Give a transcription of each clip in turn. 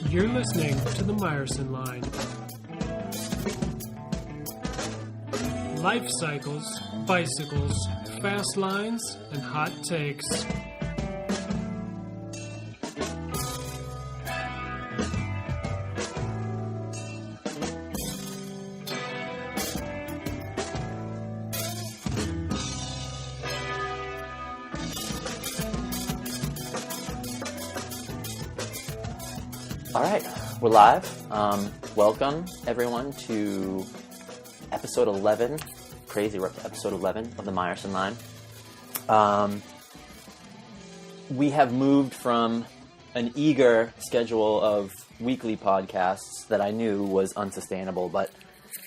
You're listening to the Myerson Line. Life cycles, bicycles, fast lines, and hot takes. All right, we're live. Welcome, everyone, to episode 11. Crazy, we're up to episode 11 of the Myerson Line. We have moved from an eager schedule of weekly podcasts that I knew was unsustainable, but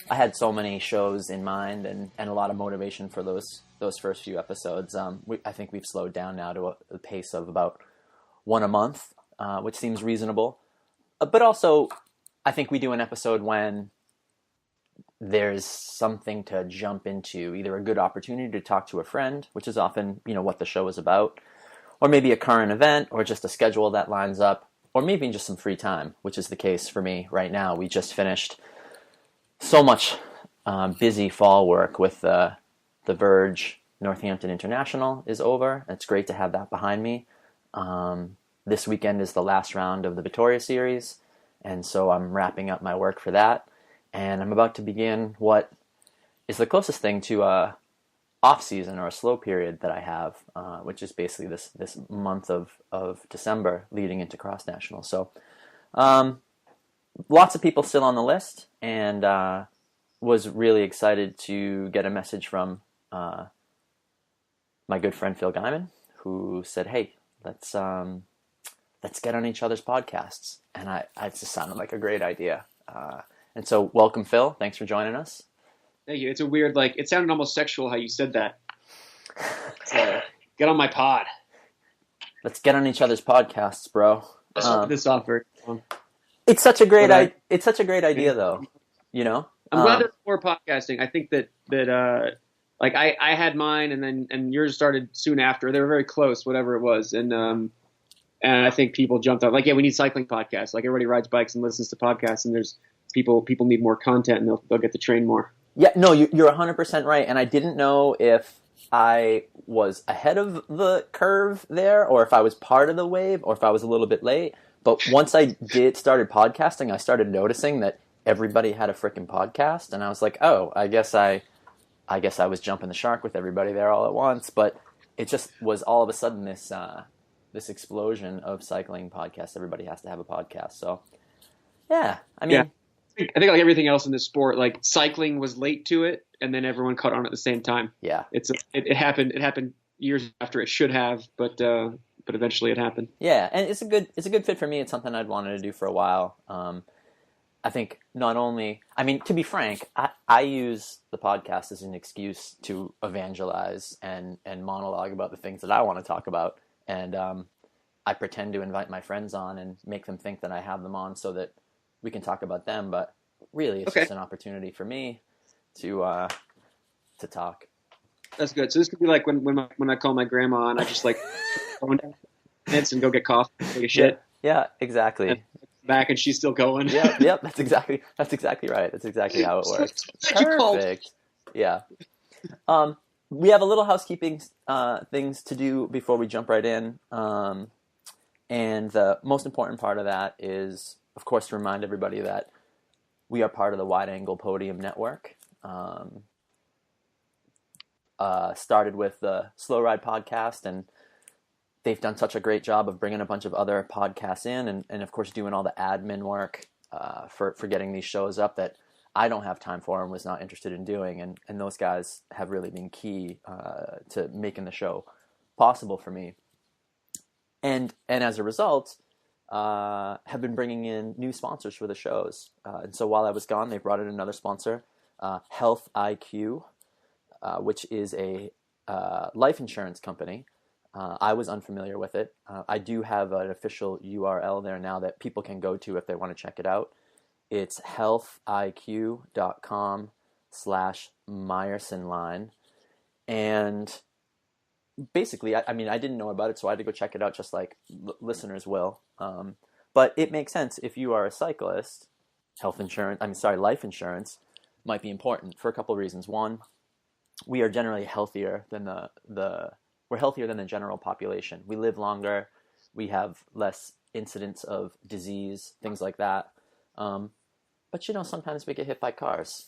I had so many shows in mind and a lot of motivation for those first few episodes. I think we've slowed down now to a pace of about one a month, which seems reasonable. But also, I think we do an episode when there's something to jump into, either a good opportunity to talk to a friend, which is often, what the show is about, or maybe a current event, or just a schedule that lines up, or maybe just some free time, which is the case for me right now. We just finished so much busy fall work with the Verge Northampton International is over. It's great to have that behind me. This weekend is the last round of the Victoria Series, and so I'm wrapping up my work for that, and I'm about to begin what is the closest thing to a off-season or a slow period that I have, which is basically this month of December leading into Cross National. So lots of people still on the list, and was really excited to get a message from my good friend Phil Gaimon, who said, hey, let's get on each other's podcasts. And it just sounded like a great idea. And so welcome, Phil. Thanks for joining us. Thank you. It's a weird, it sounded almost sexual how you said that. Get on my pod. Let's get on each other's podcasts, bro. This offer. It's such a great idea, though. I'm glad there's more podcasting. I think that I had mine and yours started soon after. They were very close, whatever it was. And I think people jumped on, we need cycling podcasts. Like, everybody rides bikes and listens to podcasts, and there's people need more content, and they'll get to train more. Yeah, no, you're 100% right. And I didn't know if I was ahead of the curve there, or if I was part of the wave, or if I was a little bit late. But once I started podcasting, I started noticing that everybody had a freaking podcast, and I was like, oh, I guess I was jumping the shark with everybody there all at once. But it just was all of a sudden this explosion of cycling podcasts. Everybody has to have a podcast. So, yeah, I think like everything else in this sport, cycling was late to it, and then everyone caught on at the same time. Yeah, it happened years after it should have, but eventually it happened. Yeah, and it's a good fit for me. It's something I'd wanted to do for a while. I think not only, to be frank, I use the podcast as an excuse to evangelize and monologue about the things that I want to talk about. And I pretend to invite my friends on and make them think that I have them on so that we can talk about them. But really, it's just an opportunity for me to talk. That's good. So this could be like when I call my grandma and I just phone down and go get coffee, take a shit. Yeah, exactly. And back and she's still going. Yep. That's exactly right. That's exactly how it works. Perfect. Yeah. We have a little housekeeping things to do before we jump right in. And the most important part of that is, of course, to remind everybody that we are part of the Wide Angle Podium Network. Started with the Slow Ride podcast, and they've done such a great job of bringing a bunch of other podcasts in and of course, doing all the admin work for getting these shows up that I don't have time for and was not interested in doing. And those guys have really been key to making the show possible for me. And as a result, have been bringing in new sponsors for the shows. And so while I was gone, they brought in another sponsor, Health IQ, which is a life insurance company. I was unfamiliar with it. I do have an official URL there now that people can go to if they want to check it out. It's healthiq.com/Myerson Line. And basically, I didn't know about it, so I had to go check it out just like listeners will. But it makes sense if you are a cyclist, life insurance might be important for a couple of reasons. One, we are generally healthier than we're healthier than the general population. We live longer, we have less incidents of disease, things like that. But sometimes we get hit by cars.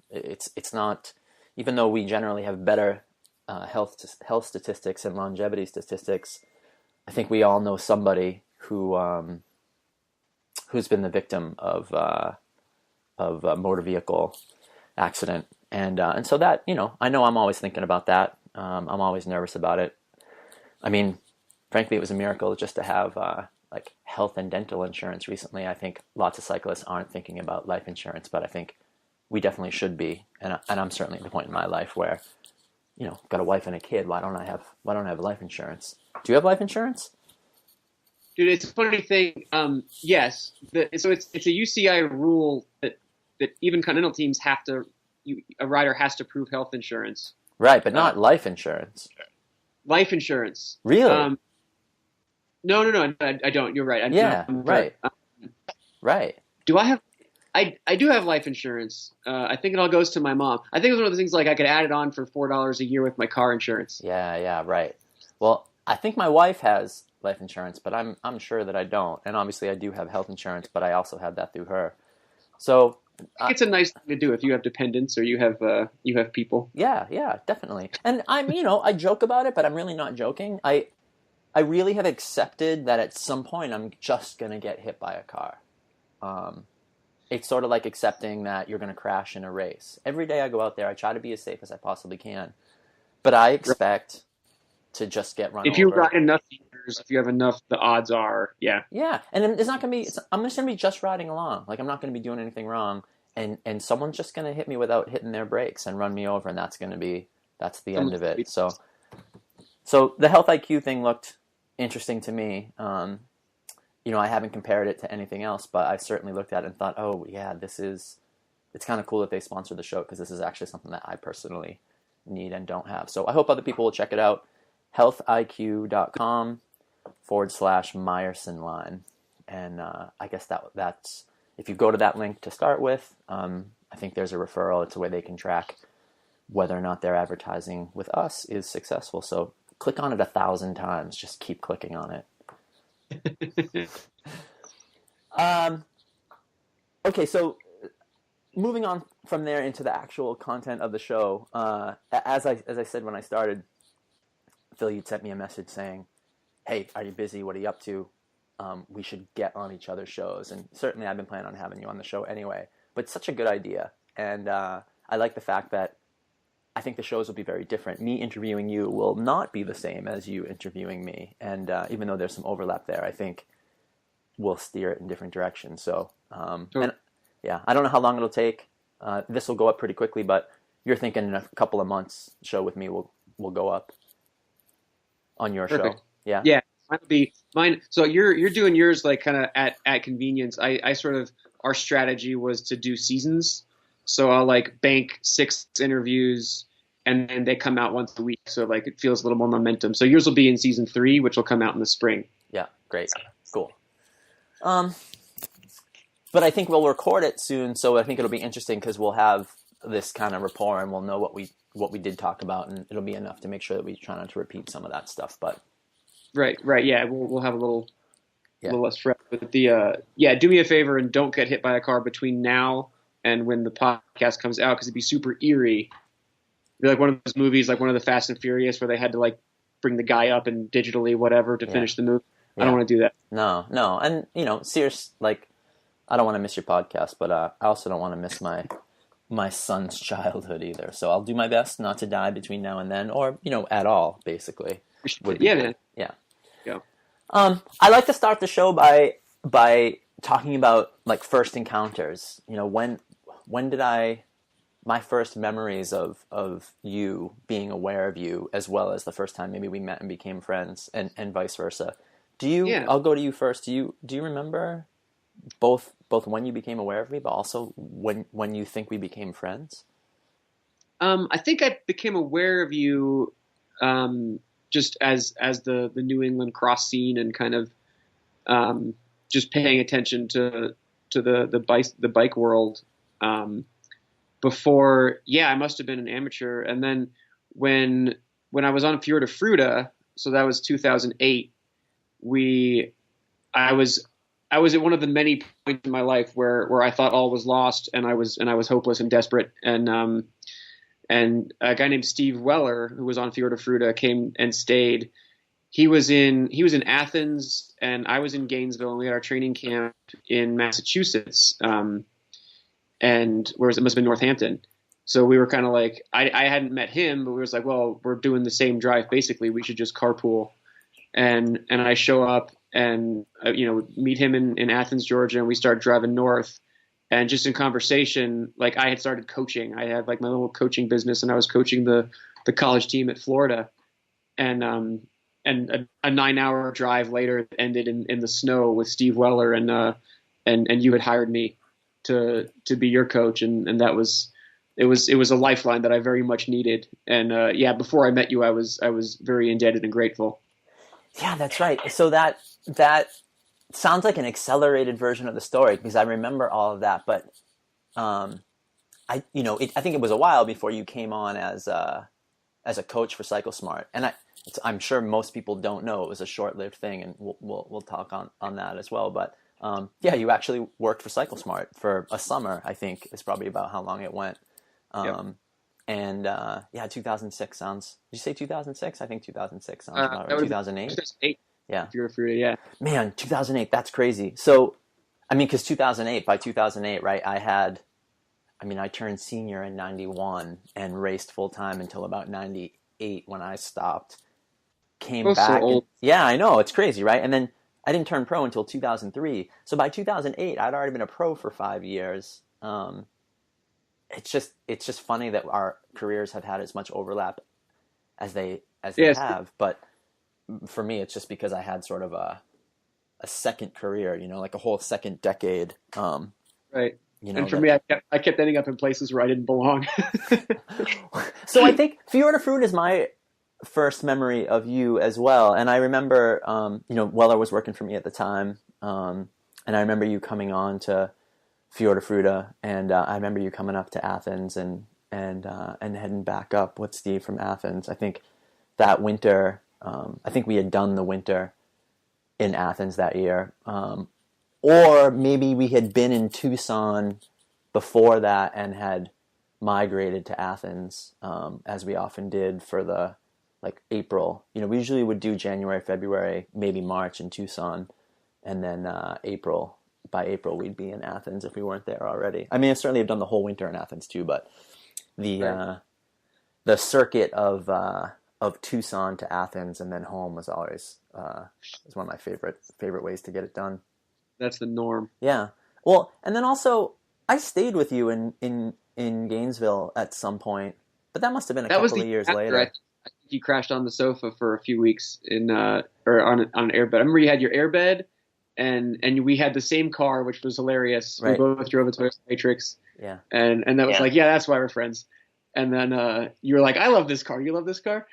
It's not, even though we generally have better health statistics and longevity statistics. I think we all know somebody who's been the victim of a motor vehicle accident, and so that I know I'm always thinking about that. I'm always nervous about it. I mean, frankly, it was a miracle just to have like health and dental insurance recently. I think lots of cyclists aren't thinking about life insurance, but I think we definitely should be. And I'm certainly at the point in my life where, got a wife and a kid. Why don't I have life insurance? Do you have life insurance? Dude, it's a funny thing. Yes. So it's a UCI rule that even Continental teams a rider has to prove health insurance. Right, but not life insurance. Life insurance. Really? No, I don't. You're right. Right. Right. Do I have? I do have life insurance. I think it all goes to my mom. I think it was one of those things like I could add it on for $4 a year with my car insurance. Yeah, right. Well, I think my wife has life insurance, but I'm sure that I don't. And obviously I do have health insurance, but I also have that through her. So it's a nice thing to do if you have dependents or you have people. Yeah, definitely. And I joke about it, but I'm really not joking. I really have accepted that at some point I'm just going to get hit by a car. It's sort of like accepting that you're going to crash in a race. Every day I go out there, I try to be as safe as I possibly can. But I expect to just get run over. If you ride enough years, if you have enough, the odds are, yeah. Yeah, and it's not going to be, I'm just going to be just riding along. Like, I'm not going to be doing anything wrong. And someone's just going to hit me without hitting their brakes and run me over, and that's the end of it. So the Health IQ thing looked interesting to me. I haven't compared it to anything else, but I certainly looked at it and thought, oh, yeah, it's kind of cool that they sponsor the show because this is actually something that I personally need and don't have. So I hope other people will check it out. healthiq.com/Myerson Line. And I guess that's, if you go to that link to start with, I think there's a referral. It's a way they can track whether or not their advertising with us is successful. So click on it 1,000 times. Just keep clicking on it. Okay, so moving on from there into the actual content of the show, as I said when I started, Phil, you'd sent me a message saying, hey, are you busy? What are you up to? We should get on each other's shows. And certainly I've been planning on having you on the show anyway, but it's such a good idea. And I like the fact that I think the shows will be very different. Me interviewing you will not be the same as you interviewing me. And even though there's some overlap there, I think we'll steer it in different directions. So, and yeah, I don't know how long it'll take. This will go up pretty quickly, but you're thinking in a couple of months, show with me will go up on your show. Yeah. Yeah. Mine will be mine. So you're doing yours like kind of at convenience. I sort of, our strategy was to do seasons. So I'll like bank 6 interviews and then they come out once a week. So like it feels a little more momentum. So yours will be in season 3, which will come out in the spring. Yeah. Great. Cool. But I think we'll record it soon. So I think it'll be interesting because we'll have this kind of rapport and we'll know what we did talk about, and it'll be enough to make sure that we try not to repeat some of that stuff. But right. Yeah. We'll have a little less fret. But do me a favor and don't get hit by a car between now and when the podcast comes out, because it'd be super eerie. It'd be like one of those movies, like one of the Fast and Furious, where they had to like bring the guy up and digitally whatever to finish the movie. Yeah. I don't want to do that. No. And serious, like, I don't want to miss your podcast, but I also don't want to miss my son's childhood either. So I'll do my best not to die between now and then, or at all, basically. Man. Yeah. Yeah. I like to start the show by talking about like first encounters. When did my first memories of you, being aware of you, as well as the first time maybe we met and became friends, and vice versa. I'll go to you first. Do you remember both when you became aware of me, but also when you think we became friends? I think I became aware of you just as the New England cross scene and kind of just paying attention to the bike world. Before, I must have been an amateur. And then when I was on Fior de Fruta, so that was 2008, I was at one of the many points in my life where I thought all was lost, and I was hopeless and desperate. And a guy named Steve Weller, who was on Fior de Fruta, came and stayed. He was in Athens, and I was in Gainesville, and we had our training camp in Massachusetts. And whereas it must have been Northampton. So we were kind of like, I hadn't met him, but we was like, well, we're doing the same drive. Basically, we should just carpool. And I show up and, meet him in Athens, Georgia. And we start driving north, and just in conversation, like I had started coaching. I had like my little coaching business, and I was coaching the college team at Florida. And a 9-hour drive later ended in the snow with Steve Weller. And you had hired me to be your coach, and that was it was a lifeline that I very much needed. And before I met you, I was very indebted and grateful. Yeah, that's right. So that sounds like an accelerated version of the story, because I remember all of that. But I think it was a while before you came on as a coach for CycleSmart, and I'm sure most people don't know it was a short-lived thing, and we'll talk on that as well. But you actually worked for CycleSmart for a summer, I think is probably about how long it went. Yep. And 2006 sounds, did you say 2006? I think 2006 sounds about right. 2008? 2008. Yeah. Fior de Fruta, yeah. Man, 2008, that's crazy. So, I mean, because by 2008, right, I turned senior in 91 and raced full-time until about 98 when I stopped. Came back. So old. Yeah, I know, it's crazy, right? And then I didn't turn pro until 2003. So by 2008, I'd already been a pro for 5 years. It's just funny that our careers have had as much overlap as they have. But for me, it's just because I had sort of a second career, like a whole second decade. Right. And for me, I kept ending up in places where I didn't belong. So I think Fior de Fruta is my first memory of you as well. And I remember, Weller was working for me at the time. And I remember you coming on to Fior de Fruta, and I remember you coming up to Athens and heading back up with Steve from Athens. I think that winter, I think we had done the winter in Athens that year. Or maybe we had been in Tucson before that and had migrated to Athens, as we often did for the April. We usually would do January, February, maybe March in Tucson, and then by April we'd be in Athens if we weren't there already. I mean, I certainly have done the whole winter in Athens too, but the circuit of Tucson to Athens and then home was always was one of my favorite ways to get it done. That's the norm. Yeah. Well, and then also I stayed with you in Gainesville at some point, but that must have been a couple of years later. I think you crashed on the sofa for a few weeks or on an airbed. I remember you had your airbed, and we had the same car, which was hilarious. Right. We both drove a Toyota Matrix. Yeah. And that was that's why we're friends. And then you were like, I love this car. You love this car?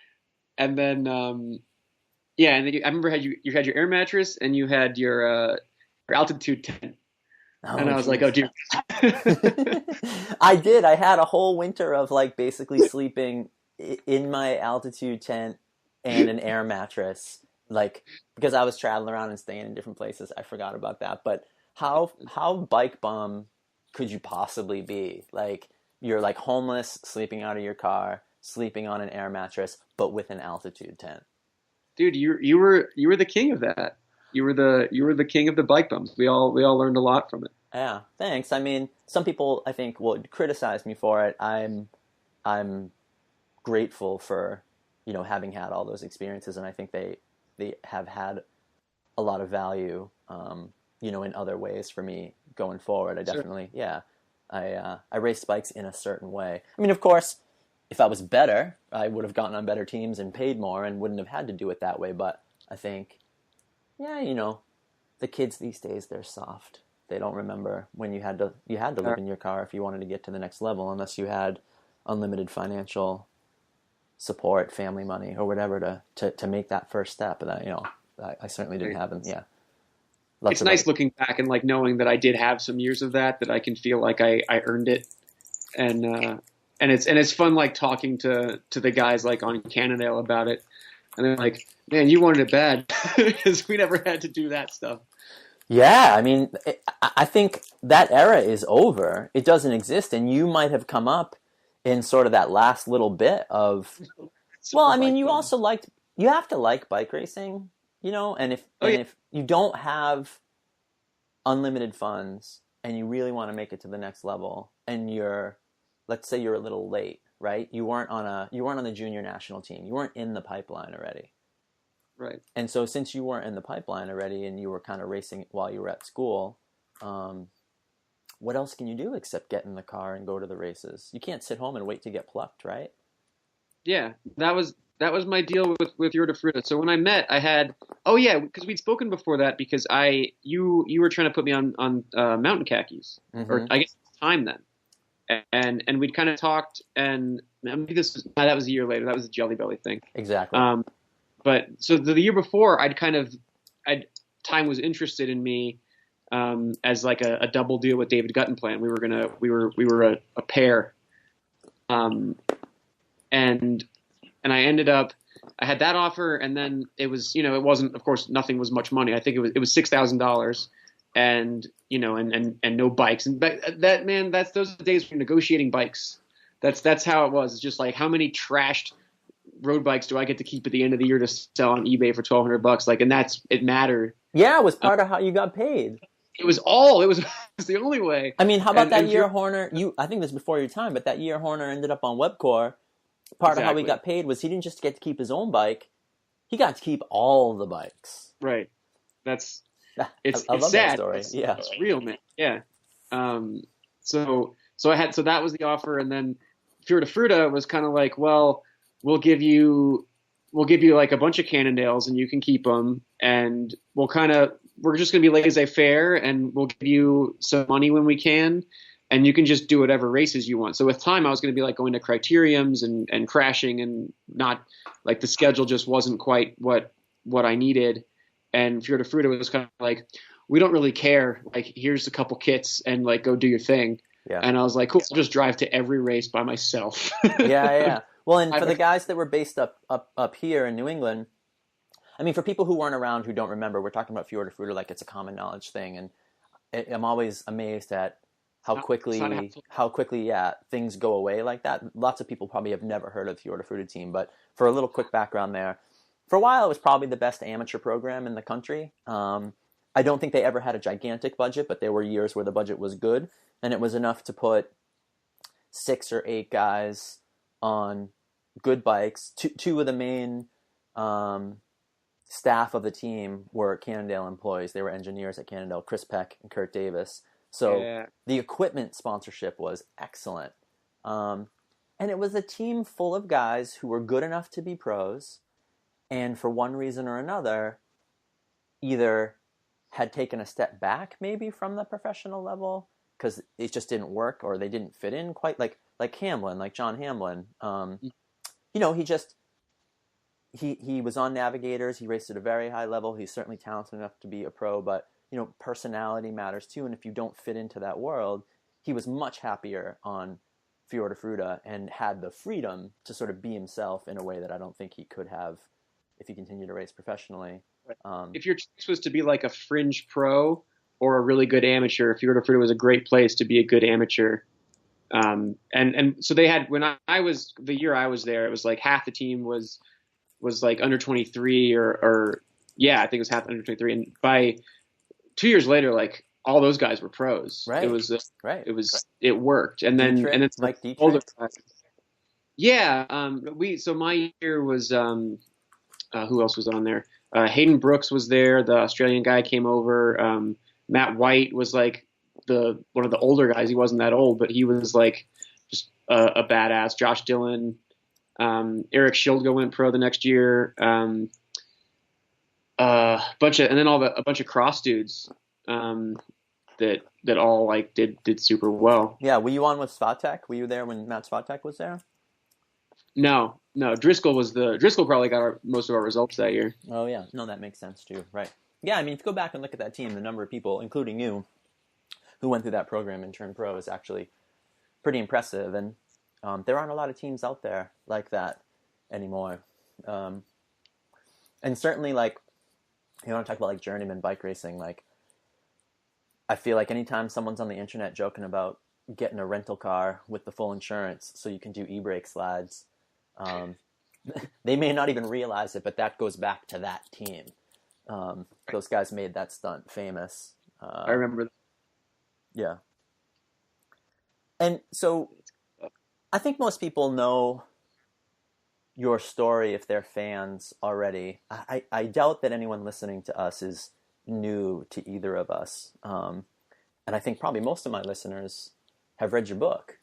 And then and then I remember you had your air mattress and you had your altitude tent. Oh, and I was like, oh, dude. I did. I had a whole winter of basically sleeping in my altitude tent and an air mattress, because I was traveling around and staying in different places. I forgot about that. But how bike bum could you possibly be? You're homeless, sleeping out of your car, sleeping on an air mattress, but with an altitude tent. Dude, you were the king of that. You were the king of the bike bums. We all learned a lot from it. Yeah, thanks. I mean, some people I think would criticize me for it. I'm grateful for having had all those experiences, and I think they have had a lot of value in other ways for me going forward. I definitely I raced bikes in a certain way. I mean, of course, if I was better, I would have gotten on better teams and paid more and wouldn't have had to do it that way. But I think, the kids these days, they're soft. They don't remember when you had to live in your car if you wanted to get to the next level, unless you had unlimited financial support, family money, or whatever to make that first step. And that, I certainly didn't have them. Yeah, it's nice looking back and like knowing that I did have some years of that I can feel like I earned it. And it's fun like talking to the guys like on Cannondale about it. And they're like, man, you wanted it bad because we never had to do that stuff. Yeah, I mean, I think that era is over. It doesn't exist, and you might have come up in sort of that last little bit of. Well, I mean, you have to like bike racing, and if you don't have unlimited funds and you really want to make it to the next level, and let's say you're a little late, right? You weren't on the junior national team. You weren't in the pipeline already. Right. And so since you weren't in the pipeline already and you were kind of racing while you were at school, what else can you do except get in the car and go to the races? You can't sit home and wait to get plucked, right? Yeah, that was my deal with Feature de Fruta. So when I met, I had because we'd spoken before that because you were trying to put me on mountain khakis, or I guess it was time then, and we'd kind of talked, and maybe that was a year later. That was the Jelly Belly thing. Exactly. But so the year before, Time was interested in me as like a double deal with David Guttenplan. We were a pair, and I ended up. I had that offer, and then it was it wasn't, of course, nothing was much money. I think it was $6,000, and and no bikes. And that man, those are the days for negotiating bikes. That's how it was. It's just like, how many trashed road bikes do I get to keep at the end of the year to sell on eBay for $1,200? Like, and it mattered. Yeah, it was part of how you got paid. It was the only way. I mean, how about that year Horner? I think this was before your time, but that year Horner ended up on Webcore. Part of how he got paid was he didn't just get to keep his own bike; he got to keep all the bikes. Right. It's I love sad. That story. It's real, man. Yeah. So that was the offer, and then Feature de Fruta was kind of like, well, we'll give you like a bunch of Cannondales and you can keep them, and we're just going to be laissez-faire, and we'll give you some money when we can, and you can just do whatever races you want. So with time, I was going to be like going to criteriums and crashing, and not like the schedule just wasn't quite what I needed. And Feature de Fruta was kind of like, we don't really care. Like, here's a couple kits and like, go do your thing. Yeah. And I was like, cool, I'll just drive to every race by myself. Yeah. Well, and for the guys that were based up here in New England, I mean, for people who weren't around, who don't remember, we're talking about Feature de Fruta like it's a common knowledge thing, and I'm always amazed at how quickly things go away like that. Lots of people probably have never heard of the Feature de Fruta team, but for a little quick background there, for a while it was probably the best amateur program in the country. I don't think they ever had a gigantic budget, but there were years where the budget was good, and it was enough to put 6 or 8 guys on good bikes. Two of the main staff of the team were Cannondale employees. They were engineers at Cannondale, Chris Peck and Kurt Davis. So The equipment sponsorship was excellent. And it was a team full of guys who were good enough to be pros, and for one reason or another, either had taken a step back maybe from the professional level because it just didn't work, or they didn't fit in quite, like Hamlin, like John Hamlin. He was on Navigators. He raced at a very high level. He's certainly talented enough to be a pro, but personality matters too. And if you don't fit into that world, he was much happier on Feature de Fruta and had the freedom to sort of be himself in a way that I don't think he could have if he continued to race professionally. If your choice was to be like a fringe pro or a really good amateur, Feature de Fruta was a great place to be a good amateur. And so they had, when I was, the year I was there, it was like half the team was like under 23 or I think it was half under 23. And by 2 years later, like all those guys were pros. Right. It was right. It worked. And then Dietrich, and it's like older Dietrich. guys. Yeah. So my year was who else was on there? Hayden Brooks was there. The Australian guy came over. Matt White was like one of the older guys. He wasn't that old, but he was like just a badass. Josh Dillon, Eric Schildgo went pro the next year. A bunch of cross dudes that all like did super well. Yeah, were you on with Svatek? Were you there when Matt Svatek was there? No. Driscoll probably got most of our results that year. Oh yeah, no, that makes sense too. Right. Yeah, I mean, if you go back and look at that team, the number of people, including you, who went through that program and turned pro is actually pretty impressive. And there aren't a lot of teams out there like that anymore. And certainly, like, you want to talk about like journeyman bike racing, like, I feel like anytime someone's on the internet joking about getting a rental car with the full insurance so you can do e-brake slides, they may not even realize it, but that goes back to that team. Those guys made that stunt famous. I remember that. Yeah. And so I think most people know your story if they're fans already. I doubt that anyone listening to us is new to either of us. And I think probably most of my listeners have read your book.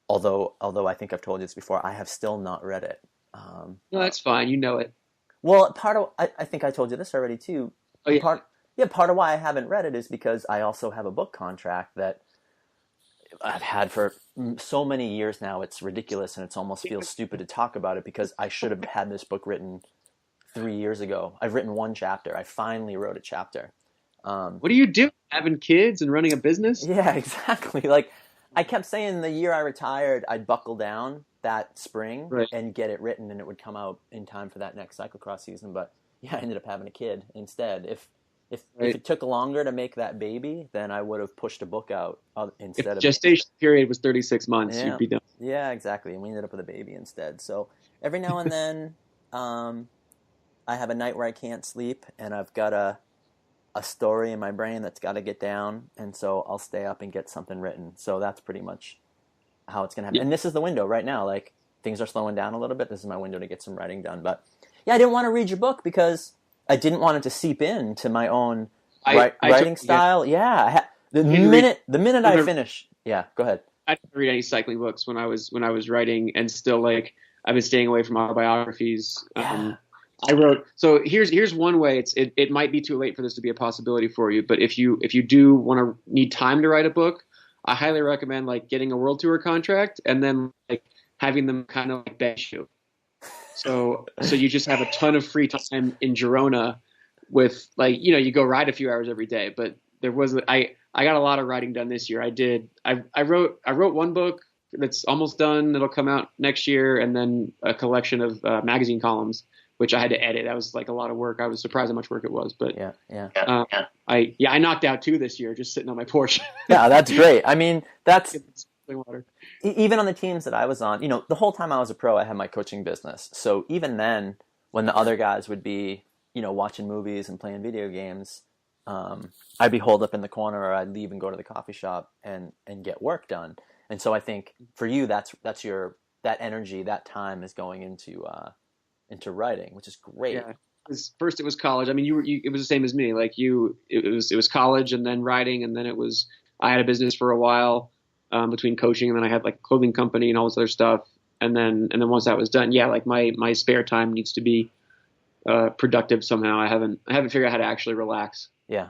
Although I think I've told you this before, I have still not read it. No, that's fine. You know it. Well, I think I told you this already too. Oh, yeah. Part of why I haven't read it is because I also have a book contract that I've had for so many years now. It's ridiculous, and it almost feels stupid to talk about it because I should have had this book written 3 years ago. I've written one chapter. I finally wrote a chapter. What do you do? Having kids and running a business? Yeah, exactly. Like, I kept saying the year I retired, I'd buckle down that spring and get it written, and it would come out in time for that next cyclocross season. But yeah, I ended up having a kid instead. If it took longer to make that baby, then I would have pushed a book out instead of... If the gestation period was 36 months, you'd be done. Yeah, exactly. And we ended up with a baby instead. So every now and then, I have a night where I can't sleep, and I've got a story in my brain that's got to get down, and so I'll stay up and get something written. So that's pretty much how it's going to happen. Yeah. And this is the window right now. Like, things are slowing down a little bit. This is my window to get some writing done. But yeah, I didn't want to read your book because I didn't want it to seep into my own writing style. Yeah. The minute I finish. Yeah, go ahead. I didn't read any cycling books when I was writing, and still, like, I've been staying away from autobiographies. Yeah. I wrote. So here's one way. It might be too late for this to be a possibility for you, but if you do need time to write a book, I highly recommend like getting a world tour contract and then like having them kind of like bench you. So you just have a ton of free time in Girona with, like, you know, you go ride a few hours every day. But there was I got a lot of writing done this year. I wrote one book that's almost done. It'll come out next year, and then a collection of magazine columns, which I had to edit. That was like a lot of work. I was surprised how much work it was. But I knocked out 2 this year just sitting on my porch. Yeah, that's great. I mean, that's even on the teams that I was on. You know, the whole time I was a pro, I had my coaching business. So even then, when the other guys would be, you know, watching movies and playing video games, I'd be holed up in the corner, or I'd leave and go to the coffee shop and get work done. And so I think for you, that energy, that time is going into writing, which is great. Yeah. First it was college. I mean, it was the same as me. Like it was college, and then writing, and then I had a business for a while between coaching, and then I had like a clothing company and all this other stuff. And then once that was done, yeah, like my spare time needs to be productive somehow. I haven't figured out how to actually relax. Yeah.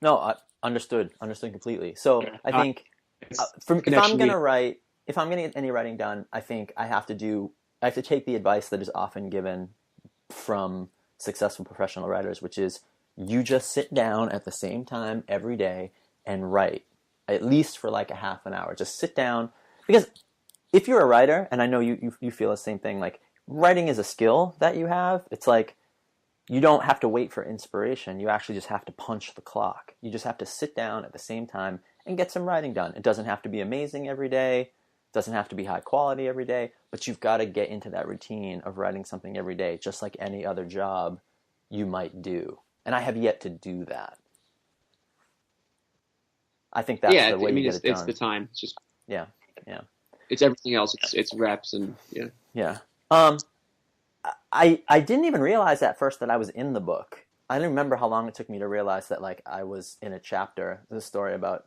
No, I understood completely. So I think if I'm going to get any writing done, I think I have to take the advice that is often given from successful professional writers, which is you just sit down at the same time every day and write, at least for like a half an hour. Just sit down, because if you're a writer, and I know you feel the same thing, like writing is a skill that you have. It's like you don't have to wait for inspiration. You actually just have to punch the clock. You just have to sit down at the same time and get some writing done. It doesn't have to be amazing every day. Doesn't have to be high quality every day, but you've got to get into that routine of writing something every day, just like any other job you might do. And I have yet to do that. I think that's the way you get it done. It's the time. It's just yeah. It's everything else. It's reps and yeah. Yeah. I didn't even realize at first that I was in the book. I didn't remember how long it took me to realize that like I was in a chapter, the story about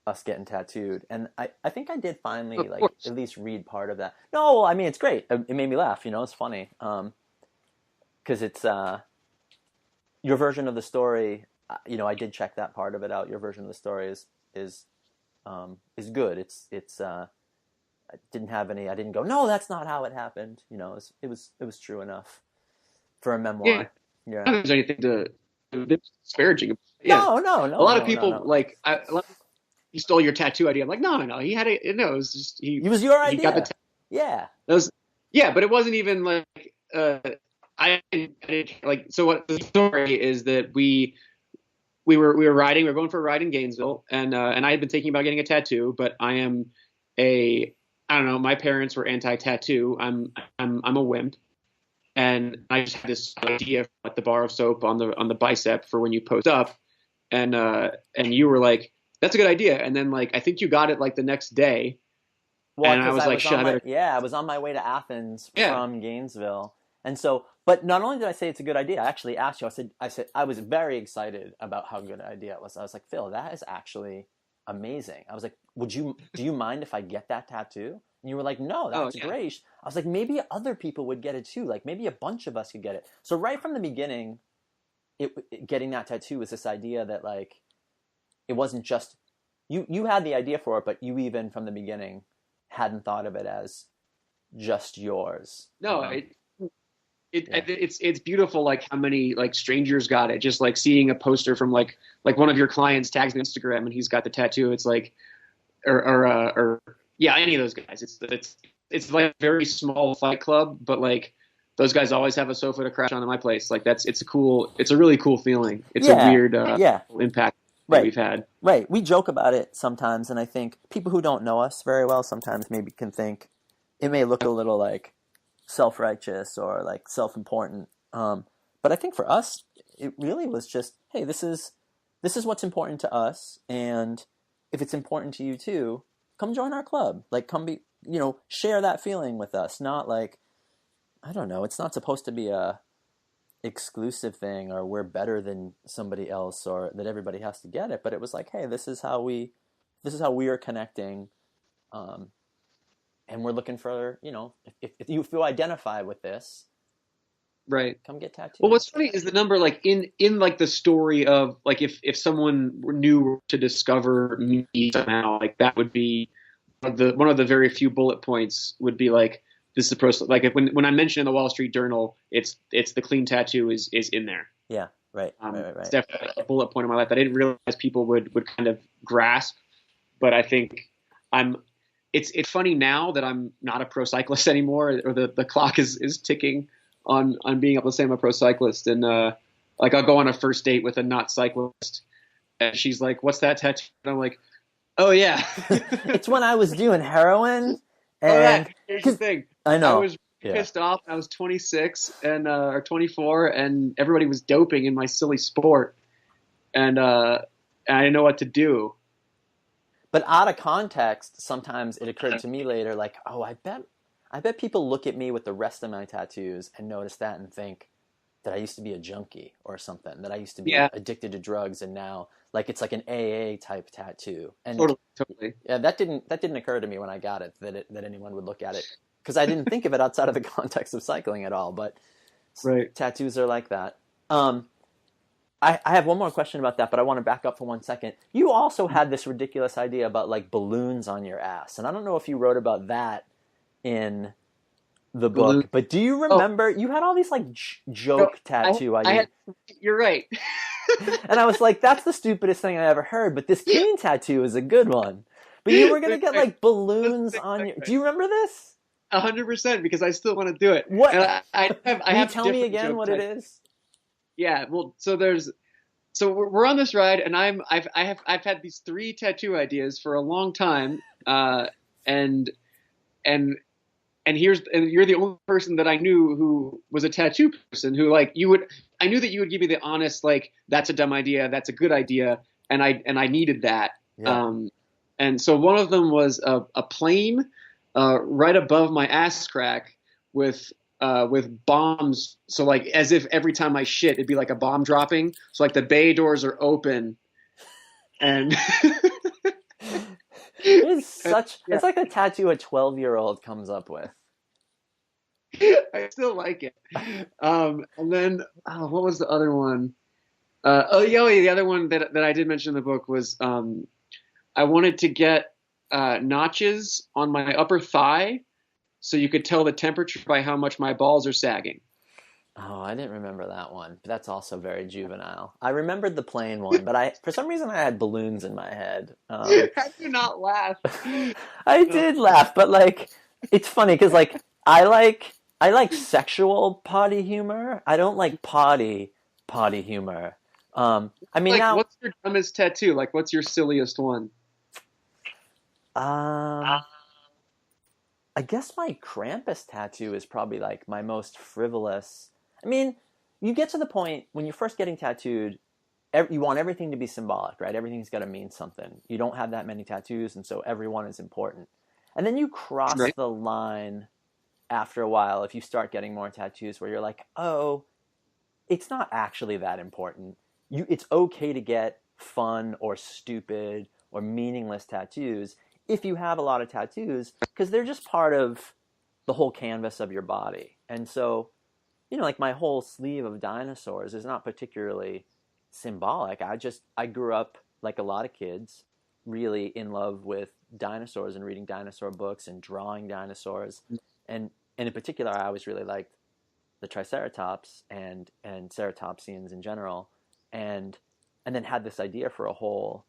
us getting tattooed. And I think I did finally like at least read part of that. No, well, I mean, it's great. It made me laugh, you know, it's funny. Cause it's, your version of the story, you know, I did check that part of it out. Your version of the story is good. I didn't go, no, that's not how it happened. You know, it was true enough for a memoir. Yeah. I don't think there's anything disparaging. Yeah. No. A lot of people no. like he stole your tattoo idea. I'm like, no, he had it. No, it was just It was your he got idea. the Yeah. yeah, but it wasn't even like I didn't like. So what the story is that we were riding. We were going for a ride in Gainesville, and I had been thinking about getting a tattoo, but I don't know. My parents were anti-tattoo. I'm a wimp, and I just had this idea for like the bar of soap on the bicep for when you post up, and you were like, "That's a good idea." And then like I think you got it like the next day. Well, and I was like, "Shit, I was on my way to Athens from Gainesville, and so. But not only did I say it's a good idea, I actually asked you. I said I was very excited about how good an idea it was. I was like, Phil, that is actually amazing. I was like, do you mind if I get that tattoo? And you were like, no, that's great. I was like, maybe other people would get it too. Like maybe a bunch of us could get it. So right from the beginning, getting that tattoo was this idea that like it wasn't just you had the idea for it, but you even from the beginning hadn't thought of it as just yours. No, it's beautiful, like how many like strangers got it. Just like seeing a poster from like one of your clients tags me on Instagram and he's got the tattoo. It's like, or any of those guys. It's like a very small Fight Club, but like those guys always have a sofa to crash on in my place. Like it's a really cool feeling. It's a weird impact that we've had. Right. We joke about it sometimes, and I think people who don't know us very well sometimes maybe can think it may look a little like self-righteous or like self-important, but I think for us it really was just, hey, this is what's important to us, and if it's important to you too, come join our club. Like come be, share that feeling with us. Not like, I don't know, it's not supposed to be a exclusive thing or we're better than somebody else or that everybody has to get it, but it was like, hey, this is how we are connecting, and we're looking for, if you feel identify with this, right, come get tattooed. Well, what's funny is the number, like in like the story of like if someone knew to discover me somehow, like that would be one of the very few bullet points would be like, this is a process. Like when I mentioned in the Wall Street Journal, it's the clean tattoo is in there. Yeah, right. It's definitely a bullet point in my life that I didn't realize people would kind of grasp, but I think it's funny now that I'm not a pro cyclist anymore, or the clock is ticking on being able to say I'm a pro cyclist. And like I'll go on a first date with a not cyclist, and she's like, "What's that tattoo?" And I'm like, "Oh yeah, it's when I was doing heroin." And here's the thing, I know I was pissed off. I was 26 and or 24, and everybody was doping in my silly sport, and I didn't know what to do. But out of context, sometimes it occurred to me later, like, oh, I bet people look at me with the rest of my tattoos and notice that and think that I used to be a junkie or something, that I used to be addicted to drugs, and now like it's like an AA type tattoo. And totally. Yeah, that didn't occur to me when I got it that anyone would look at it, because I didn't think of it outside of the context of cycling at all. But tattoos are like that. I have one more question about that, but I want to back up for 1 second. You also had this ridiculous idea about like balloons on your ass, and I don't know if you wrote about that in the book, but do you remember you had all these like joke tattoo ideas? You're right. And I was like, that's the stupidest thing I ever heard, but this clean tattoo is a good one. But you were going to get like balloons on your... Do you remember this? 100%, because I still want to do it. What? And Can you tell me again what it is? Yeah, well, so we're on this ride, and I've had these 3 tattoo ideas for a long time, and you're the only person that I knew who was a tattoo person who like I knew that you would give me the honest, like, that's a dumb idea, that's a good idea, and I needed that. Yeah. And so one of them was a plane right above my ass crack with bombs. So like as if every time I shit, it'd be like a bomb dropping. So like the bay doors are open, and it's like a tattoo a 12-year-old comes up with. I still like it. And then what was the other one? The other one that I did mention in the book was I wanted to get notches on my upper thigh so you could tell the temperature by how much my balls are sagging. Oh, I didn't remember that one. But that's also very juvenile. I remembered the plane one, but for some reason I had balloons in my head. How do you not laugh? I did laugh, but like it's funny because like I like sexual potty humor. I don't like potty humor. I mean Like, now, what's your dumbest tattoo? Like, what's your silliest one? um, I guess my Krampus tattoo is probably like my most frivolous. I mean, you get to the point when you're first getting tattooed, you want everything to be symbolic, right? Everything's got to mean something. You don't have that many tattoos, and so everyone is important. And then you cross Right. the line after a while if you start getting more tattoos where you're like, oh, it's not actually that important. It's okay to get fun or stupid or meaningless tattoos if you have a lot of tattoos because they're just part of the whole canvas of your body. And so, like my whole sleeve of dinosaurs is not particularly symbolic. I grew up like a lot of kids, really in love with dinosaurs and reading dinosaur books and drawing dinosaurs. And in particular, I always really liked the Triceratops and ceratopsians in general, and then had this idea for a whole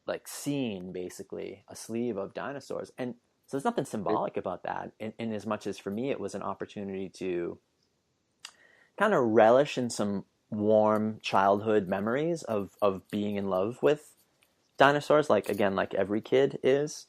like scene, basically a sleeve of dinosaurs. And so there's nothing symbolic about that, in as much as for me it was an opportunity to kind of relish in some warm childhood memories of being in love with dinosaurs, like again, like every kid is.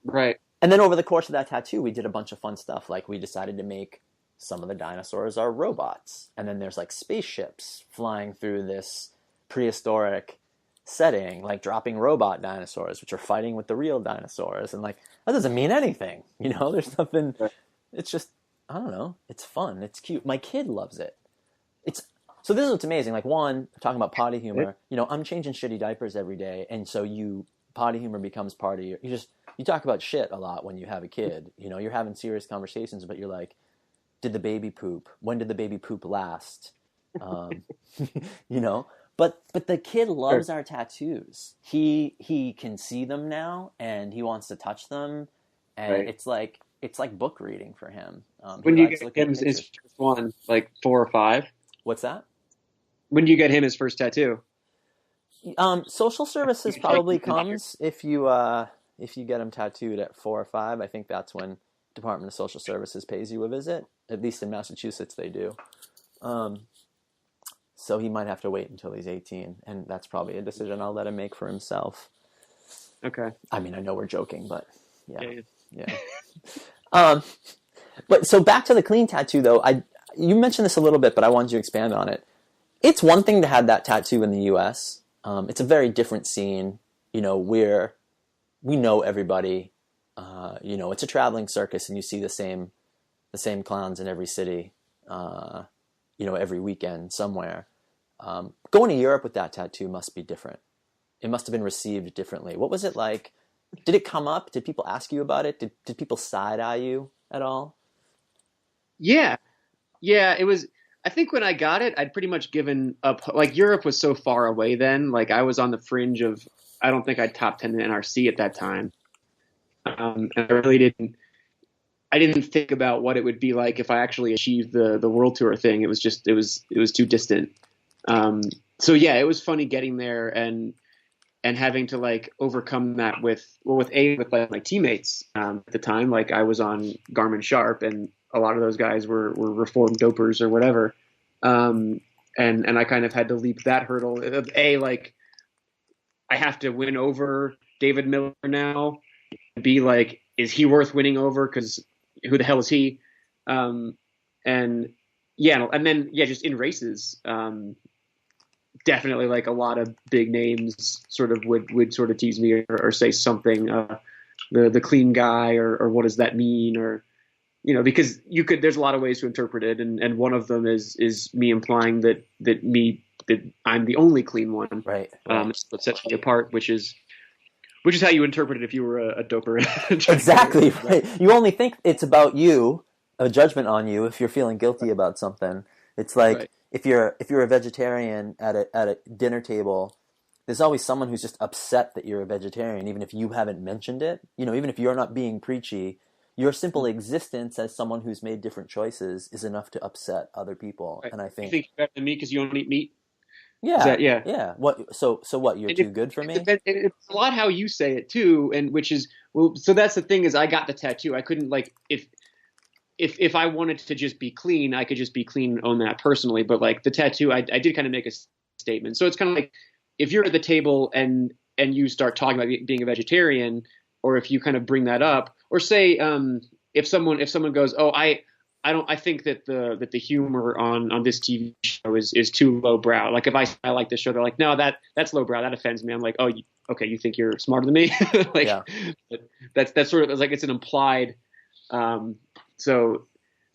Right. And then over the course of that tattoo, we did a bunch of fun stuff. Like we decided to make some of the dinosaurs are robots. And then there's like spaceships flying through this prehistoric setting, like dropping robot dinosaurs, which are fighting with the real dinosaurs. And like, that doesn't mean anything. There's nothing, it's just, I don't know. It's fun. It's cute. My kid loves it. So this is what's amazing. Like one, talking about potty humor, I'm changing shitty diapers every day. And so potty humor becomes part of you talk about shit a lot when you have a kid. You're having serious conversations, but you're like, did the baby poop? When did the baby poop last? But the kid loves our tattoos. He can see them now, and he wants to touch them, and Right. it's like book reading for him. When you get him his first one, like 4 or 5? What's that? When do you get him his first tattoo? Social services probably comes if you get him tattooed at 4 or 5. I think that's when Department of Social Services pays you a visit. At least in Massachusetts, they do. So he might have to wait until he's 18, and that's probably a decision I'll let him make for himself. Okay. I mean, I know we're joking, but yeah. Yeah. But so back to the clean tattoo, though. You mentioned this a little bit, but I wanted you to expand on it. It's one thing to have that tattoo in the U.S. It's a very different scene. Where we know everybody. It's a traveling circus, and you see the same clowns in every city. Every weekend somewhere. Going to Europe with that tattoo must be different. It must have been received differently. What was it like? Did it come up? Did people ask you about it? Did people side-eye you at all? Yeah. It was. I think when I got it, I'd pretty much given up. Like Europe was so far away then. Like I was on the fringe of. I don't think I'd top 10 in NRC at that time. And I really didn't. I didn't think about what it would be like if I actually achieved the world tour thing. It was just it was too distant. So yeah, it was funny getting there and having to like overcome that with like my teammates at the time. Like I was on Garmin Sharp, and a lot of those guys were reformed dopers or whatever. And I kind of had to leap that hurdle of like I have to win over David Miller now. B, like, is he worth winning over? Because who the hell is he? And then just in races, definitely like a lot of big names sort of would sort of tease me or say something, the clean guy or what does that mean, or because there's a lot of ways to interpret it, and one of them is me implying that I'm the only clean one, right. What sets me apart, which is how you interpret it if you were a doper. Exactly, right. You only think it's about you, a judgment on you, if you're feeling guilty about something. It's like Right. if you're a vegetarian at a dinner table, there's always someone who's just upset that you're a vegetarian, even if you haven't mentioned it. Even if you're not being preachy, your simple existence as someone who's made different choices is enough to upset other people. Right. And I think you think you're better than me because you don't eat meat. yeah, Is that, yeah. yeah. What? So what? You're too good for me? It's a lot how you say it too, and which is well. So that's the thing is, I got the tattoo. I couldn't like if I wanted to just be clean, I could just be clean and own that personally. But like the tattoo, I did kind of make a statement. So it's kind of like if you're at the table and you start talking about being a vegetarian, or if you kind of bring that up, or say if someone goes, oh, I think that the humor on this TV show is too lowbrow. Like if I like this show, they're like, no, that's lowbrow. That offends me. I'm like, oh, okay, you think you're smarter than me? Like Yeah. That's sort of like it's an implied. So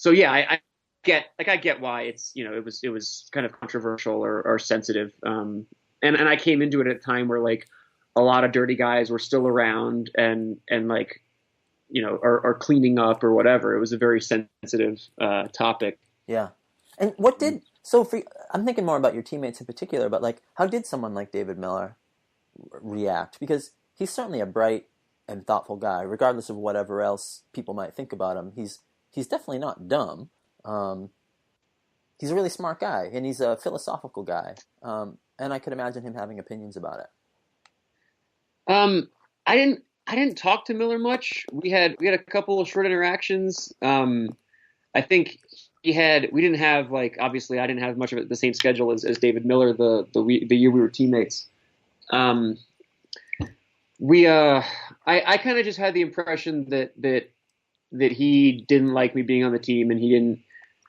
yeah, I get why it's it was kind of controversial or sensitive. And I came into it at a time where like a lot of dirty guys were still around and like. Are cleaning up or whatever. It was a very sensitive topic. Yeah. And I'm thinking more about your teammates in particular, but like, how did someone like David Miller react? Because he's certainly a bright and thoughtful guy, regardless of whatever else people might think about him. He's definitely not dumb. He's a really smart guy, and he's a philosophical guy. And I could imagine him having opinions about it. I didn't talk to Miller much. We had a couple of short interactions. I think we didn't have like, obviously I didn't have much of the same schedule as David Miller the year we were teammates. I kind of just had the impression that he didn't like me being on the team, and he didn't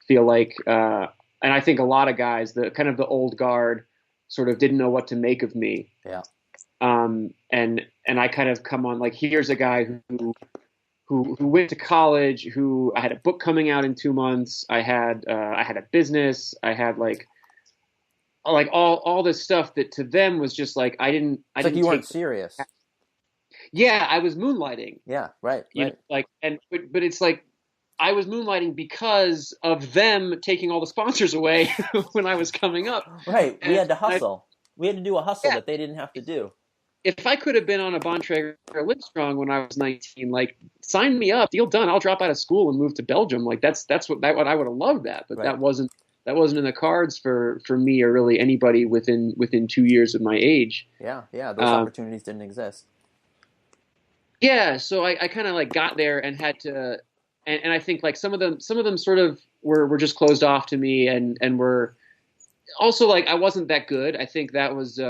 feel like and I think a lot of guys, the kind of the old guard, sort of didn't know what to make of me. Yeah. And I kind of come on like, here's a guy who went to college, who I had a book coming out in 2 months. I had a business. I had like all this stuff that to them was just like, You weren't serious. Yeah. I was moonlighting. Yeah. Right. You know, like, but it's like, I was moonlighting because of them taking all the sponsors away when I was coming up. Right. We had to hustle. We had to do a hustle that they didn't have to do. If I could have been on a Bontrager or Livestrong when I was 19, like sign me up, deal done. I'll drop out of school and move to Belgium. Like that's what I would have loved that, but that wasn't in the cards for me or really anybody within 2 years of my age. Yeah, those opportunities didn't exist. Yeah, so I kind of like got there and had to, and I think like some of them sort of were just closed off to me and were also like I wasn't that good. I think that was.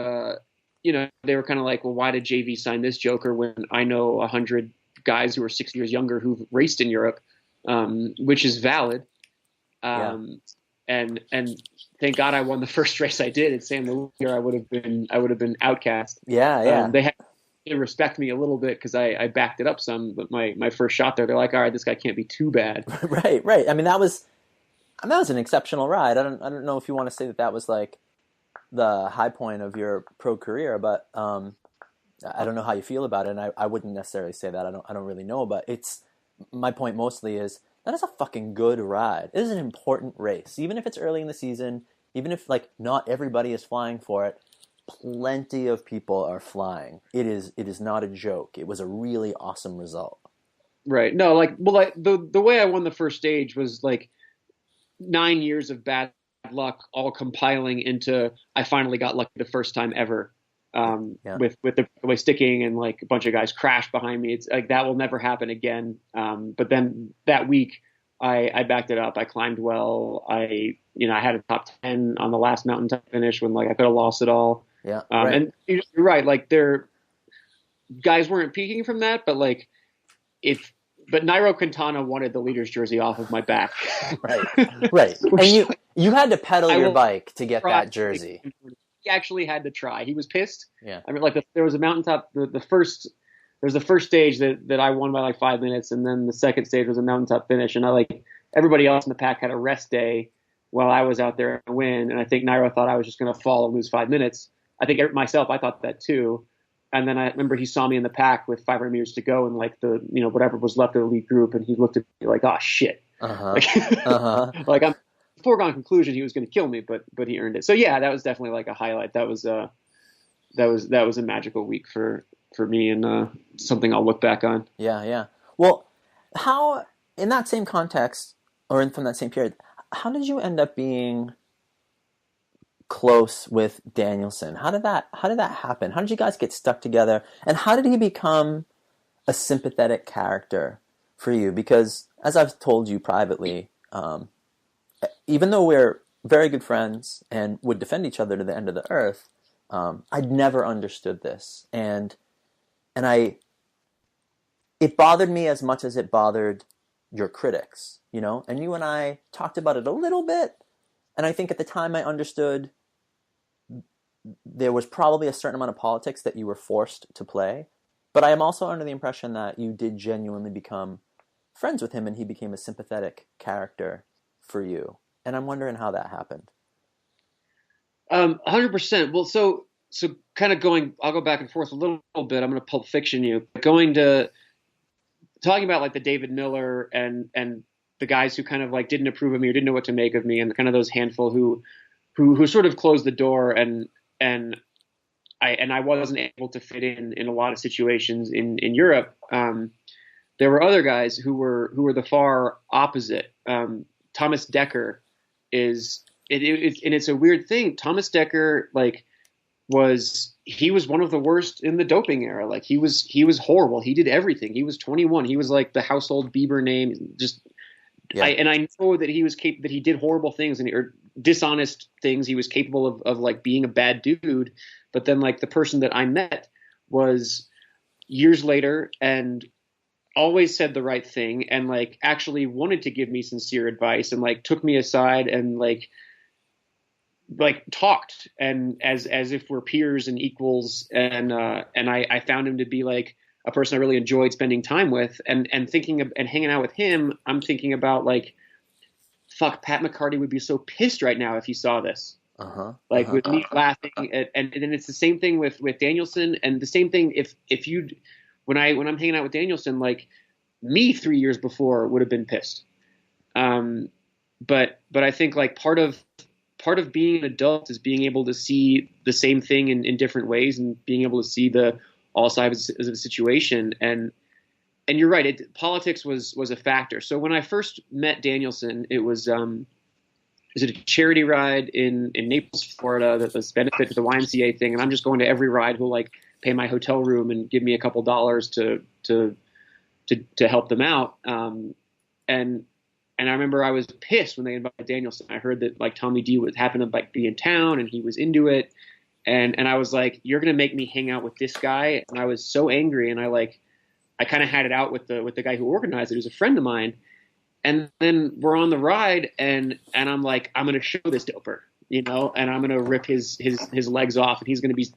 They were kind of like, well, why did JV sign this joker when I know 100 guys who are 6 years younger who've raced in Europe, which is valid. And thank God I won the first race I did at San Luis. I would have been outcast. Yeah. They had to respect me a little bit because I backed it up some. But my first shot there, they're like, all right, this guy can't be too bad. Right. I mean, that was an exceptional ride. I don't know if you want to say that was like the high point of your pro career, but I don't know how you feel about it, and I wouldn't necessarily say that. I don't really know, but my point mostly is that is a fucking good ride. It is an important race, even if it's early in the season, even if like not everybody is flying for it. Plenty of people are flying. It is not a joke. It was a really awesome result. Right. No, the way I won the first stage was like 9 years of bad luck all compiling into I finally got lucky the first time ever with the way sticking and like a bunch of guys crashed behind me. It's like that will never happen again. But then that week I backed it up. I climbed well. I had a top 10 on the last mountaintop finish when like I could have lost it all. Yeah. Right. And you're right. Like guys weren't peaking from that, but like but Nairo Quintana wanted the leader's jersey off of my back. Right. And you had to pedal your bike to get that jersey. He actually had to try. He was pissed. Yeah. I mean, like there was a mountaintop. There was the first stage that I won by like 5 minutes, and then the second stage was a mountaintop finish. And everybody else in the pack had a rest day while I was out there to win. And I think Nairo thought I was just going to fall and lose 5 minutes. I think myself, I thought that too. And then I remember he saw me in the pack with 500 meters to go and like the, whatever was left of the lead group. And he looked at me like, oh shit. Like I'm foregone conclusion. He was going to kill me, but he earned it. So yeah, that was definitely like a highlight. That was a magical week for me and something I'll look back on. Yeah. Well, How, in that same context, from that same period, how did you end up being close with Danielson? How did that happen? How did you guys get stuck together? And how did he become a sympathetic character for you? Because as I've told you privately, even though we're very good friends and would defend each other to the end of the earth, I'd never understood this, and it bothered me as much as it bothered your critics, And you and I talked about it a little bit, and I think at the time I understood there was probably a certain amount of politics that you were forced to play, but I am also under the impression that you did genuinely become friends with him, and he became a sympathetic character for you. And I'm wondering how that happened. 100%. Well, so kind of I'll go back and forth a little bit. I'm going to Pulp Fiction you. Talking about like the David Miller and the guys who kind of like didn't approve of me or didn't know what to make of me, and kind of those handful who sort of closed the door, and I wasn't able to fit in a lot of situations in Europe. There were other guys who were the far opposite. Thomas Dekker it's a weird thing. Thomas Dekker he was one of the worst in the doping era. Like he was horrible. He did everything. He was 21. He was like the household Bieber name. Yeah. I know that that he did horrible things or dishonest things. He was capable of like being a bad dude. But then like the person that I met was years later and always said the right thing and like actually wanted to give me sincere advice and like took me aside and like talked and as if we're peers and equals, and I found him to be like a person I really enjoyed spending time with, and thinking of, and hanging out with him. I'm thinking about like, fuck, Pat McCarty would be so pissed right now if he saw this. With me laughing and then it's the same thing with Danielson, and the same thing if you when I'm hanging out with Danielson, like me 3 years before would have been pissed. But I think like part of being an adult is being able to see the same thing in different ways and being able to see all sides of the situation. And you're right. Politics was a factor. So when I first met Danielson, it was a charity ride in Naples, Florida, that was benefit to the YMCA thing. And I'm just going to every ride who'll like pay my hotel room and give me a couple dollars to help them out. And I remember I was pissed when they invited Danielson. I heard that like Tommy D would happen to like be in town and he was into it. And I was like, you're going to make me hang out with this guy. And I was so angry. And I kind of had it out with the guy who organized it, who's a friend of mine. And then we're on the ride and I'm like, I'm going to show this doper, and I'm going to rip his legs off, and he's going to be,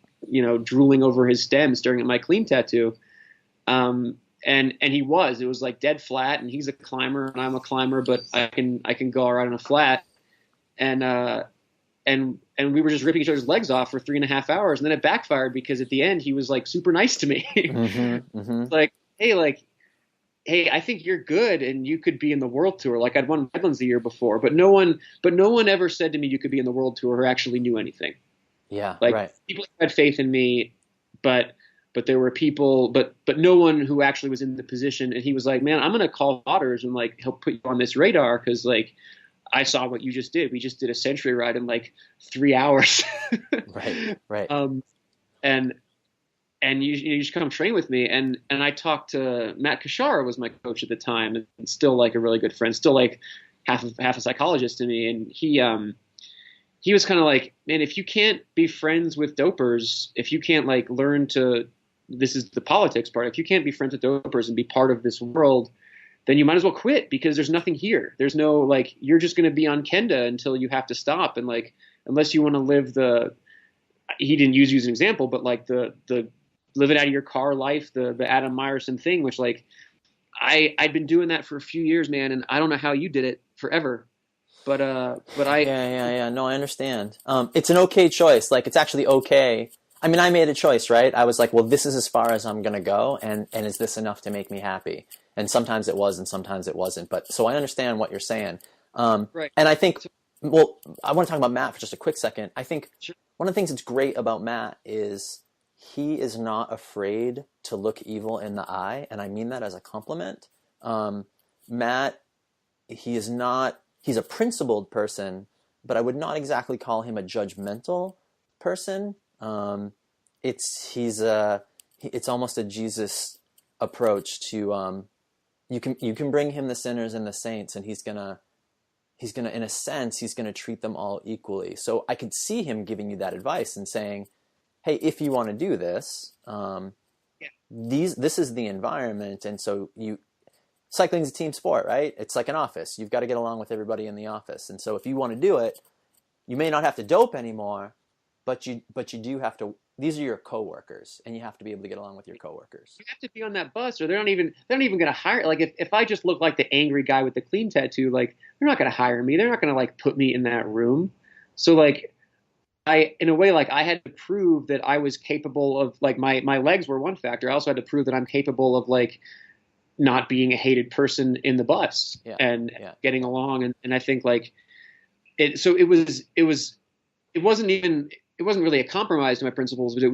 drooling over his stem, staring at my clean tattoo. And it was like dead flat, and he's a climber and I'm a climber, but I can go around on a flat. And we were just ripping each other's legs off for 3.5 hours. And then it backfired because at the end he was like super nice to me. Like, hey, I think you're good and you could be in the world tour. Like I'd won Redlands the year before, but no one ever said to me you could be in the world tour who actually knew anything. Yeah. Like right. People had faith in me, but there were people, but no one who actually was in the position. And he was like, man, I'm going to call Otters and like help put you on this radar. Cause like I saw what you just did. We just did a century ride in like 3 hours. Right. And you just come train with me. And I talked to Matt Kashara, was my coach at the time, and still like a really good friend, still like half a psychologist to me. And he was kind of like, man, if you can't be friends with dopers, if you can't like learn to, this is the politics part, if you can't be friends with dopers and be part of this world, then you might as well quit, because there's nothing here. There's no, like, you're just going to be on Kenda until you have to stop. And like, unless you want to live he didn't use you as an example, but like the live it out of your car life, the Adam Myerson thing, which like I'd been doing that for a few years, man. And I don't know how you did it forever, but I, yeah. No, I understand. It's an okay choice. Like, it's actually okay. I mean, I made a choice, right? I was like, well, this is as far as I'm going to go. And is this enough to make me happy? And sometimes it was, and sometimes it wasn't. But so I understand what you're saying. right. And I think, well, I want to talk about Matt for just a quick second. I think Sure. One of the things that's great about Matt is he is not afraid to look evil in the eye. And I mean that as a compliment. Matt, he's a principled person, but I would not exactly call him a judgmental person. It's almost a Jesus approach to, you can bring him the sinners and the saints, and he's gonna, in a sense, he's gonna treat them all equally. So I could see him giving you that advice and saying, hey, if you want to do this, this is the environment. And so cycling is a team sport, right? It's like an office. You've got to get along with everybody in the office. And so if you want to do it, you may not have to dope anymore, but you do have to. These are your coworkers, and you have to be able to get along with your coworkers. You have to be on that bus, or they're not even going to hire. Like if I just look like the angry guy with the clean tattoo, like they're not going to hire me. They're not going to like put me in that room. So like in a way, like I had to prove that I was capable of, like, my legs were one factor. I also had to prove that I'm capable of like not being a hated person in the bus and getting along. And I think like it wasn't really a compromise to my principles, but the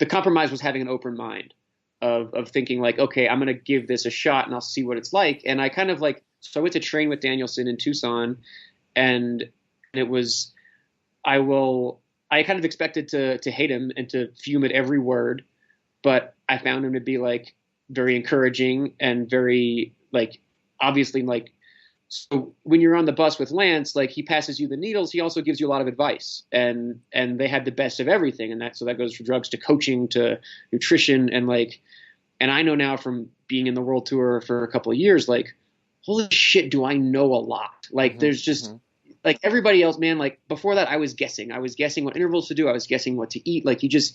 compromise was having an open mind of thinking like, okay, I'm going to give this a shot and I'll see what it's like. And I kind of like, so I went to train with Danielson in Tucson, and it was, I kind of expected to hate him and to fume at every word, but I found him to be like very encouraging and very like, obviously like, so when you're on the bus with Lance, like he passes you the needles, he also gives you a lot of advice, and they had the best of everything. And so that goes from drugs to coaching to nutrition. And I know now from being in the world tour for a couple of years, like, holy shit, do I know a lot? Like there's just like everybody else, man, like before that I was guessing what intervals to do. I was guessing what to eat. Like you just,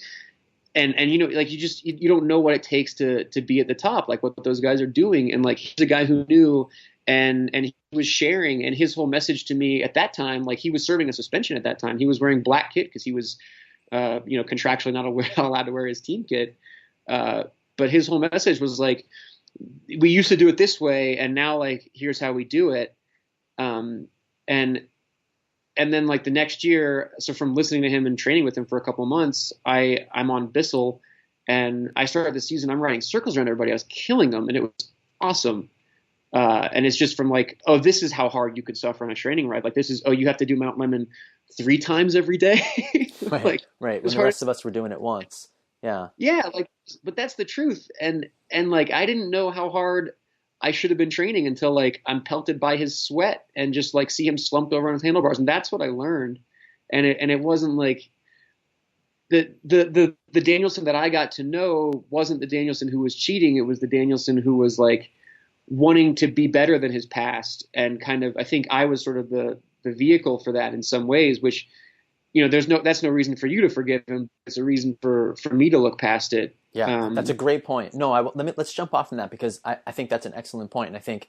and you know, like you don't know what it takes to be at the top, like what those guys are doing. And like, he's a guy who knew, and he was sharing, and his whole message to me at that time, like he was serving a suspension at that time. He was wearing black kit because he was, contractually not allowed to wear his team kit. But his whole message was like, we used to do it this way, and now like, here's how we do it. And then like the next year, so from listening to him and training with him for a couple of months, I'm on Bissell, and I started the season, I'm riding circles around everybody. I was killing them, and it was awesome. And it's just from like, oh, this is how hard you could suffer on a training ride. Like this is, oh, you have to do Mount Lemon 3 times every day. Right. When the rest of us were doing it once. Yeah. Yeah. Like, but that's the truth. And like, I didn't know how hard I should have been training until like I'm pelted by his sweat and just like see him slumped over on his handlebars. And that's what I learned. And it wasn't like the Danielson that I got to know wasn't the Danielson who was cheating. It was the Danielson who was like wanting to be better than his past. And kind of, I think I was sort of the vehicle for that in some ways, which, you know, that's no reason for you to forgive him. It's a reason for me to look past it. Yeah, that's a great point. No, let's jump off from that, because I think that's an excellent point. And I think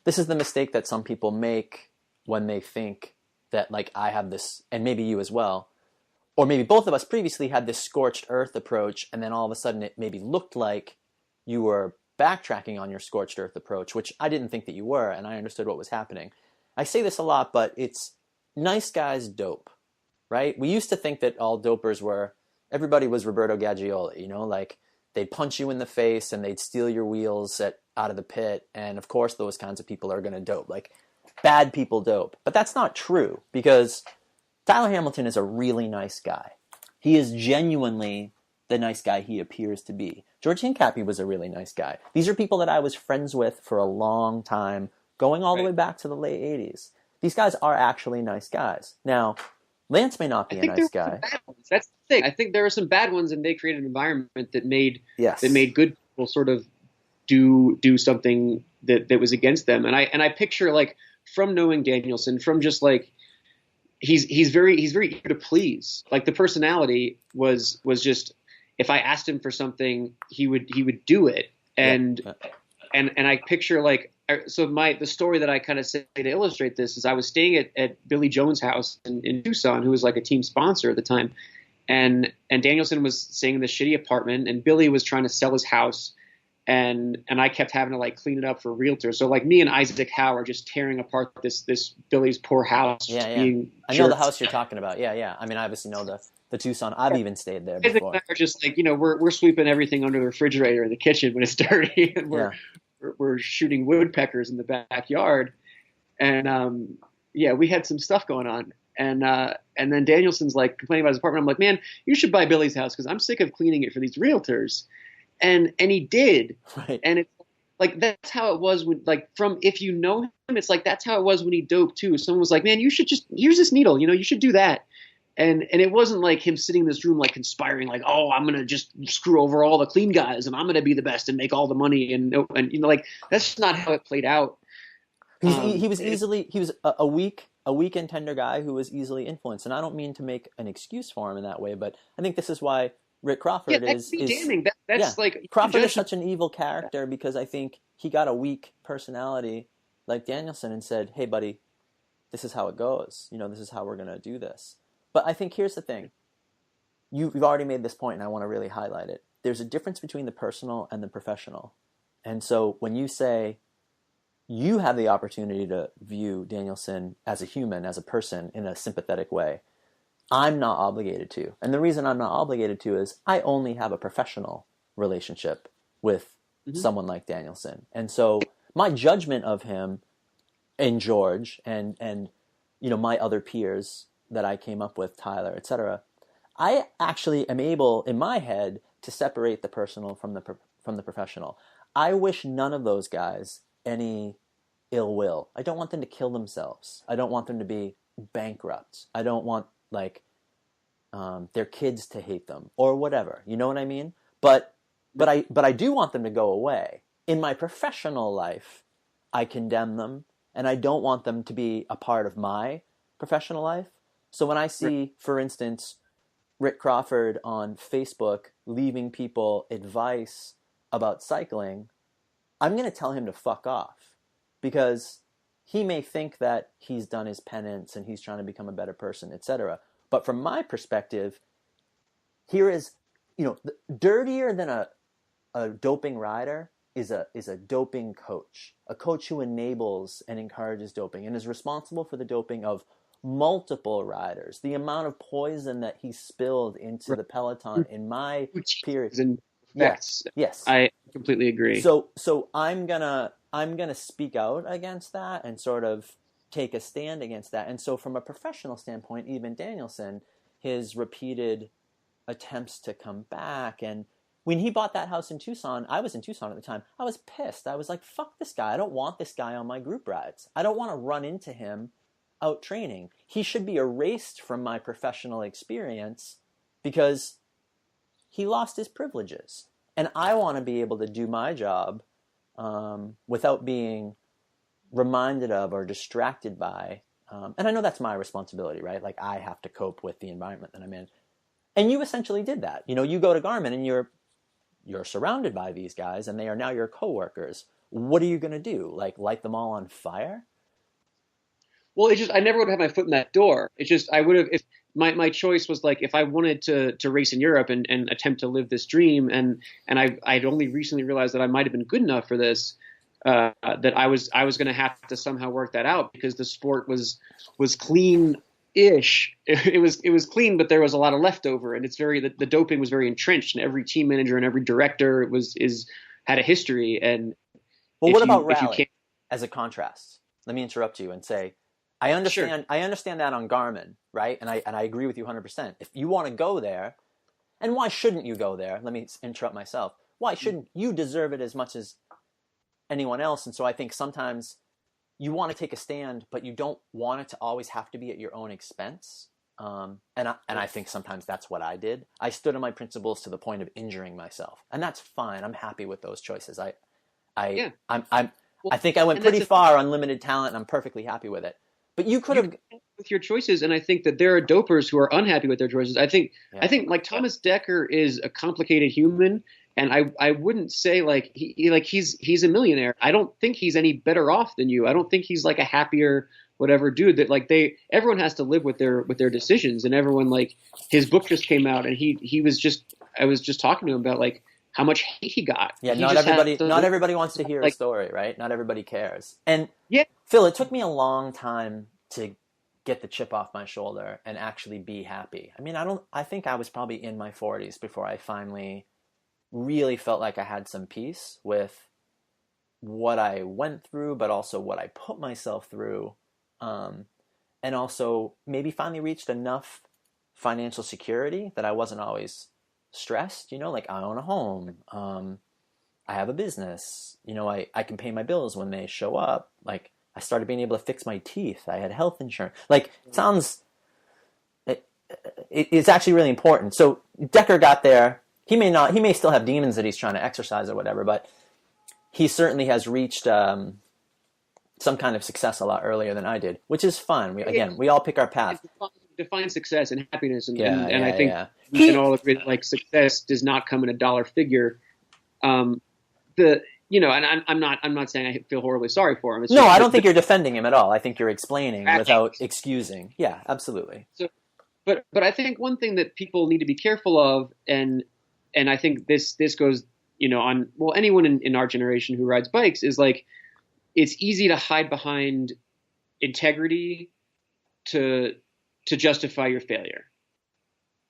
this is the mistake that some people make when they think that like I have this, and maybe you as well, or maybe both of us previously had this scorched earth approach, and then all of a sudden it maybe looked like you were backtracking on your scorched earth approach, which I didn't think that you were, and I understood what was happening. I say this a lot, but it's nice guys dope, right? We used to think that all dopers everybody was Roberto Gaggioli, you know, like they'd punch you in the face and they'd steal your wheels out of the pit. And of course, those kinds of people are going to dope, like bad people dope. But that's not true, because Tyler Hamilton is a really nice guy. He is genuinely the nice guy he appears to be. George Hincapie was a really nice guy. These are people that I was friends with for a long time, going all the way back to the late 80s. These guys are actually nice guys. Now, Lance may not be a nice guy. That's the thing. I think there are some bad ones, and they created an environment that made good people sort of do something that was against them. And I picture, like, from knowing Danielson, from just like he's very eager to please. Like the personality was just, if I asked him for something, he would do it. And I picture like, so the story that I kind of say to illustrate this is I was staying at Billy Jones' house in Tucson, who was like a team sponsor at the time. And Danielson was staying in this shitty apartment, and Billy was trying to sell his house. And I kept having to like clean it up for realtors. So like me and Isaac Howe are just tearing apart this Billy's poor house. Yeah. I know the house you're talking about. Yeah. I mean, I obviously know the the Tucson. I've even stayed there I think before. they're just like, we're sweeping everything under the refrigerator in the kitchen when it's dirty, and we're shooting woodpeckers in the backyard, and we had some stuff going on, and then Danielson's like complaining about his apartment. I'm like, man, you should buy Billy's house because I'm sick of cleaning it for these realtors, and he did, right. And it's like that's how it was when if you know him, it's like that's how it was when he doped too. Someone was like, man, you should here's this needle, you should do that. And it wasn't like him sitting in this room like conspiring, like, oh, I'm gonna just screw over all the clean guys and I'm gonna be the best and make all the money and like that's not how it played out. He was a weak and tender guy who was easily influenced, and I don't mean to make an excuse for him in that way, but I think this is why Rick Crawford is damning. That's like Crawford is such an evil character because I think he got a weak personality like Danielson and said, hey, buddy, this is how it goes. This is how we're gonna do this. But I think here's the thing. You've already made this point, and I want to really highlight it. There's a difference between the personal and the professional. And so when you say you have the opportunity to view Danielson as a human, as a person, in a sympathetic way, I'm not obligated to. And the reason I'm not obligated to is I only have a professional relationship with someone like Danielson. And so my judgment of him and George and my other peers that I came up with, Tyler, etc., I actually am able, in my head, to separate the personal from the professional. I wish none of those guys any ill will. I don't want them to kill themselves. I don't want them to be bankrupt. I don't want their kids to hate them or whatever. You know what I mean? But I do want them to go away. In my professional life, I condemn them, and I don't want them to be a part of my professional life. So when I see, for instance, Rick Crawford on Facebook leaving people advice about cycling, I'm going to tell him to fuck off because he may think that he's done his penance and he's trying to become a better person, etc. But from my perspective, here is, dirtier than a doping rider is a doping coach, a coach who enables and encourages doping and is responsible for the doping of multiple riders. The amount of poison that he spilled into the peloton in my period. Yes, I completely agree. So I'm gonna speak out against that and sort of take a stand against that. And so from a professional standpoint, even Danielson, his repeated attempts to come back, and when he bought that house in Tucson, I was in Tucson at the time, I was pissed. I was like, fuck this guy. I don't want this guy on my group rides. I don't want to run into him out training. He should be erased from my professional experience because he lost his privileges. And I want to be able to do my job without being reminded of or distracted by. And I know that's my responsibility, right? Like I have to cope with the environment that I'm in. And you essentially did that. You go to Garmin and you're surrounded by these guys and they are now your coworkers. What are you going to do? Like light them all on fire? Well, I never would have my foot in that door. I would have, if my choice was like, if I wanted to race in Europe and attempt to live this dream, and I'd only recently realized that I might have been good enough for this, that I was going to have to somehow work that out because the sport was clean-ish. It was clean, but there was a lot of leftover, and the doping was very entrenched, and every team manager and every director had a history. And what about rally as a contrast? Let me interrupt you and say, I understand. Sure. I understand that on Garmin, right? And I agree with you 100%. If you want to go there, and why shouldn't you go there? Let me interrupt myself. Why shouldn't you deserve it as much as anyone else? And so I think sometimes you want to take a stand, but you don't want it to always have to be at your own expense. And I think sometimes that's what I did. I stood on my principles to the point of injuring myself, and that's fine. I'm happy with those choices. I think I went pretty far on limited talent, and I'm perfectly happy with it. But you could have with your choices, and I think that there are dopers who are unhappy with their choices. I think like Thomas Dekker is a complicated human, and I wouldn't say like he's a millionaire. I don't think he's any better off than you. I don't think he's like a happier whatever dude that like everyone has to live with their decisions, and everyone like his book just came out, and I was just talking to him about like how much hate he got. Yeah, not everybody wants to hear a story, right? Not everybody cares. And Phil, it took me a long time to get the chip off my shoulder and actually be happy. I mean, I think I was probably in my 40s before I finally really felt like I had some peace with what I went through, but also what I put myself through. And also maybe finally reached enough financial security that I wasn't always stressed, like I own a home. I have a business, I can pay my bills when they show up. Like I started being able to fix my teeth. I had health insurance. Like it's actually really important. So Decker got there. He may still have demons that he's trying to exercise or whatever, but he certainly has reached some kind of success a lot earlier than I did, which is fun. We all pick our path. Define success and happiness, and I think we can all agree that, like, success does not come in a dollar figure. And I'm not saying I feel horribly sorry for him. I don't think you're defending him at all. I think you're explaining without excusing. Yeah, absolutely. So, but I think one thing that people need to be careful of, and I think this goes, on anyone in our generation who rides bikes, is like, it's easy to hide behind integrity to justify your failure.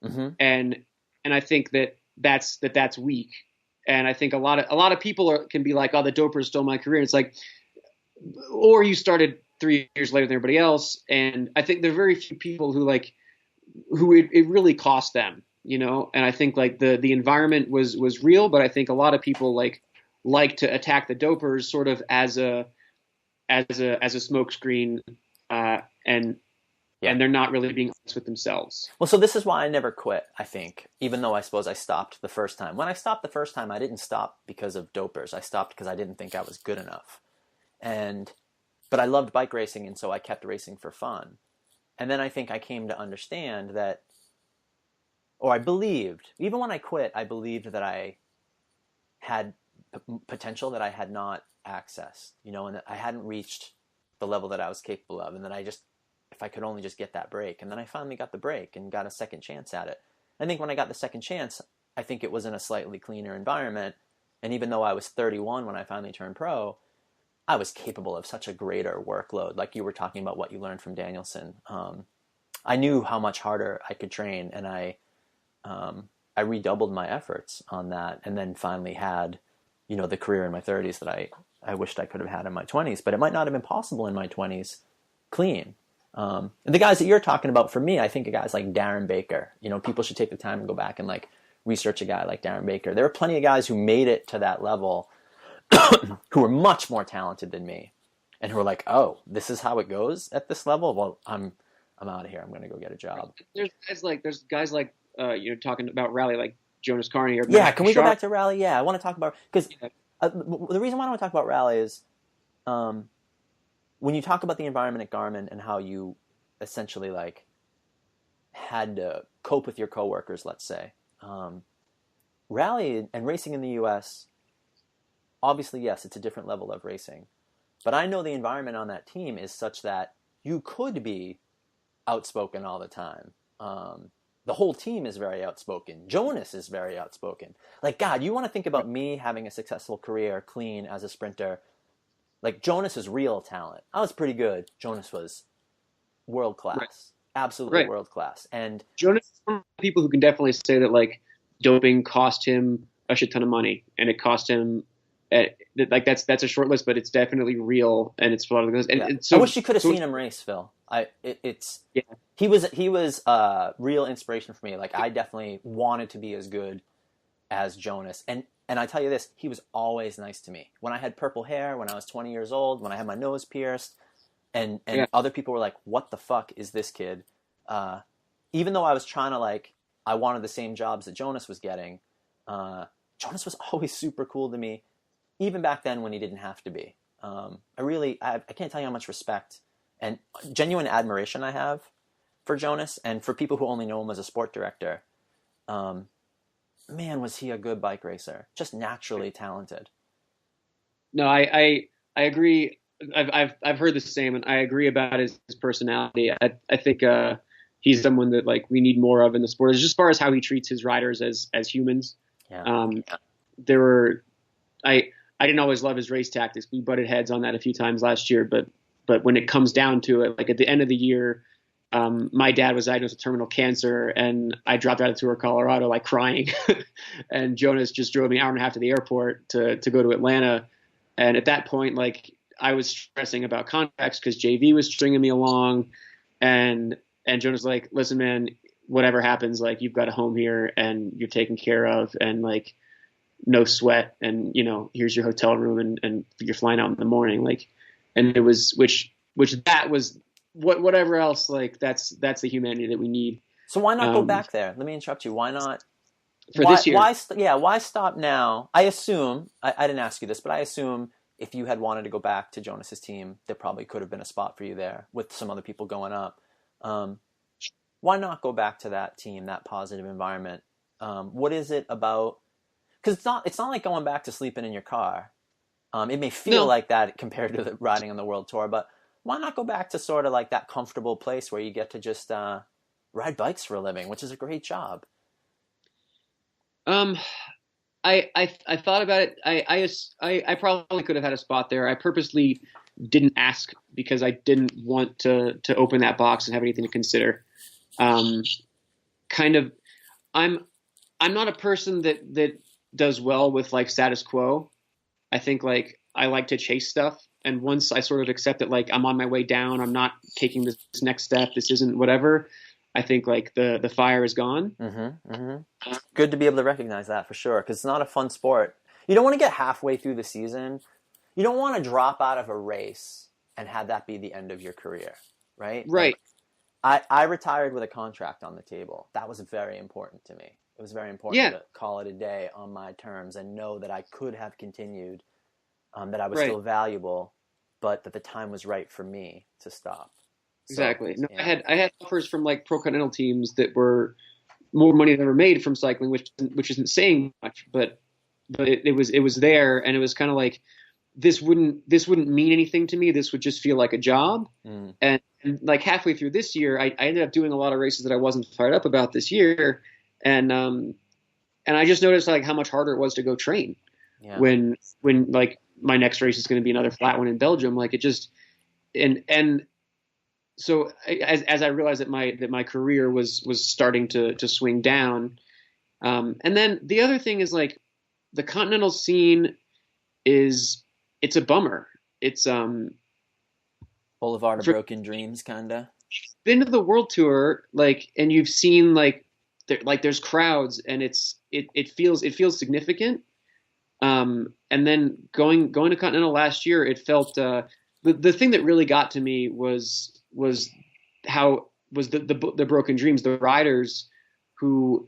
Mm-hmm. And I think that's weak. And I think a lot of people can be like, oh, the dopers stole my career. And it's like, or you started 3 years later than everybody else. And I think there are very few people who it really cost them, and I think like the environment was real, but I think a lot of people like to attack the dopers sort of as a smokescreen, and they're not really being honest with themselves. Well, so this is why I never quit, I think, even though I suppose I stopped the first time. When I stopped the first time, I didn't stop because of dopers. I stopped because I didn't think I was good enough. But I loved bike racing, and so I kept racing for fun. And then I think I came to understand that, or I believed, even when I quit, I believed that I had potential that I had not accessed, and that I hadn't reached the level that I was capable of, and that if I could only just get that break. And then I finally got the break and got a second chance at it. I think when I got the second chance, I think it was in a slightly cleaner environment. And even though I was 31 when I finally turned pro, I was capable of such a greater workload. Like you were talking about what you learned from Danielson. I knew how much harder I could train, and I redoubled my efforts on that, and then finally had, the career in my 30s that I wished I could have had in my 20s, but it might not have been possible in my 20s clean. And the guys that you're talking about, for me, I think of guys like Darren Baker. People should take the time and go back and research a guy like Darren Baker. There are plenty of guys who made it to that level who were much more talented than me, and who were like, oh, this is how it goes at this level? Well, I'm out of here. I'm going to go get a job. There's guys like you're talking about rally, like Jonas Carney. Or yeah, can we go back to rally? Yeah, I want to talk about, because the reason why I want to talk about rally is when you talk about the environment at Garmin and how you essentially had to cope with your coworkers, let's say, rally and racing in the U.S., obviously, yes, it's a different level of racing. But I know the environment on that team is such that you could be outspoken all the time. The whole team is very outspoken. Jonas is very outspoken. God, you want to think about me having a successful career clean as a sprinter. Jonas is real talent. I was pretty good. Jonas was world class. Right. Absolutely world class. And Jonas is one of the people who can definitely say that doping cost him a shit ton of money, and it cost him that's a short list, but it's definitely real, and it's a lot of those. And I wish you could have seen him race, Phil. He was a real inspiration for me. I definitely wanted to be as good as Jonas, and I tell you this, he was always nice to me. When I had purple hair, when I was 20 years old, when I had my nose pierced, and other people were like, "What the fuck is this kid?" Even though I was trying to I wanted the same jobs that Jonas was getting. Jonas was always super cool to me, even back then when he didn't have to be. I can't tell you how much respect and genuine admiration I have for Jonas, and for people who only know him as a sport director. Man, was he a good bike racer, just naturally talented. No, I agree. I've heard the same, and I agree about his personality. I think he's someone that we need more of in the sport, as far as how he treats his riders as humans. Yeah. I didn't always love his race tactics. We butted heads on that a few times last year, but when it comes down to it, at the end of the year, my dad was diagnosed with terminal cancer, and I dropped out of Tour Colorado like crying, and Jonas just drove me an hour and a half to the airport to go to Atlanta. And at that point, like I was stressing about contracts because JV was stringing me along, and Jonas was like, listen, man, whatever happens, like you've got a home here and you're taken care of, and like no sweat, and here's your hotel room, and you're flying out in the morning, like, and it was which that was whatever else, like that's the humanity that we need. So why not go back there? Let me interrupt you. Why not? This year? Why stop now? I assume, I didn't ask you this, but I assume if you had wanted to go back to Jonas's team, there probably could have been a spot for you there with some other people going up. Why not go back to that team, that positive environment? What is it about? Because it's not like going back to sleeping in your car. It may feel like that compared to the riding on the world tour, but why not go back to sort of like that comfortable place where you get to just ride bikes for a living, which is a great job? I thought about it. I probably could have had a spot there. I purposely didn't ask because I didn't want to open that box and have anything to consider. I'm not a person that does well with like status quo. I think like I like to chase stuff. And once I sort of accept that, like I'm on my way down, I'm not taking this next step, this isn't whatever, I think like the fire is gone. Mm-hmm, mm-hmm. Good to be able to recognize that for sure, because it's not a fun sport. You don't want to get halfway through the season. You don't want to drop out of a race and have that be the end of your career, right? Right. Like, I retired with a contract on the table. That was very important to me. It was very important to call it a day on my terms and know that I could have continued, that I was still valuable, but that the time was right for me to stop. Exactly. No, yeah. I had offers from like pro continental teams that were more money than ever made from cycling, which isn't saying much, but it was there, and it was kind of like this wouldn't mean anything to me. This would just feel like a job. And like halfway through this year, I ended up doing a lot of races that I wasn't fired up about this year, and I just noticed like how much harder it was to go train when like my next race is going to be another flat one in Belgium. Like it just and so as I realized that my career was starting to swing down, and then the other thing is like the continental scene it's a bummer. It's Boulevard of Broken Dreams, kinda. Been to the World Tour, like, and you've seen like there's crowds, and it feels significant. And then going to Continental last year, it felt the thing that really got to me was the Broken Dreams, the riders who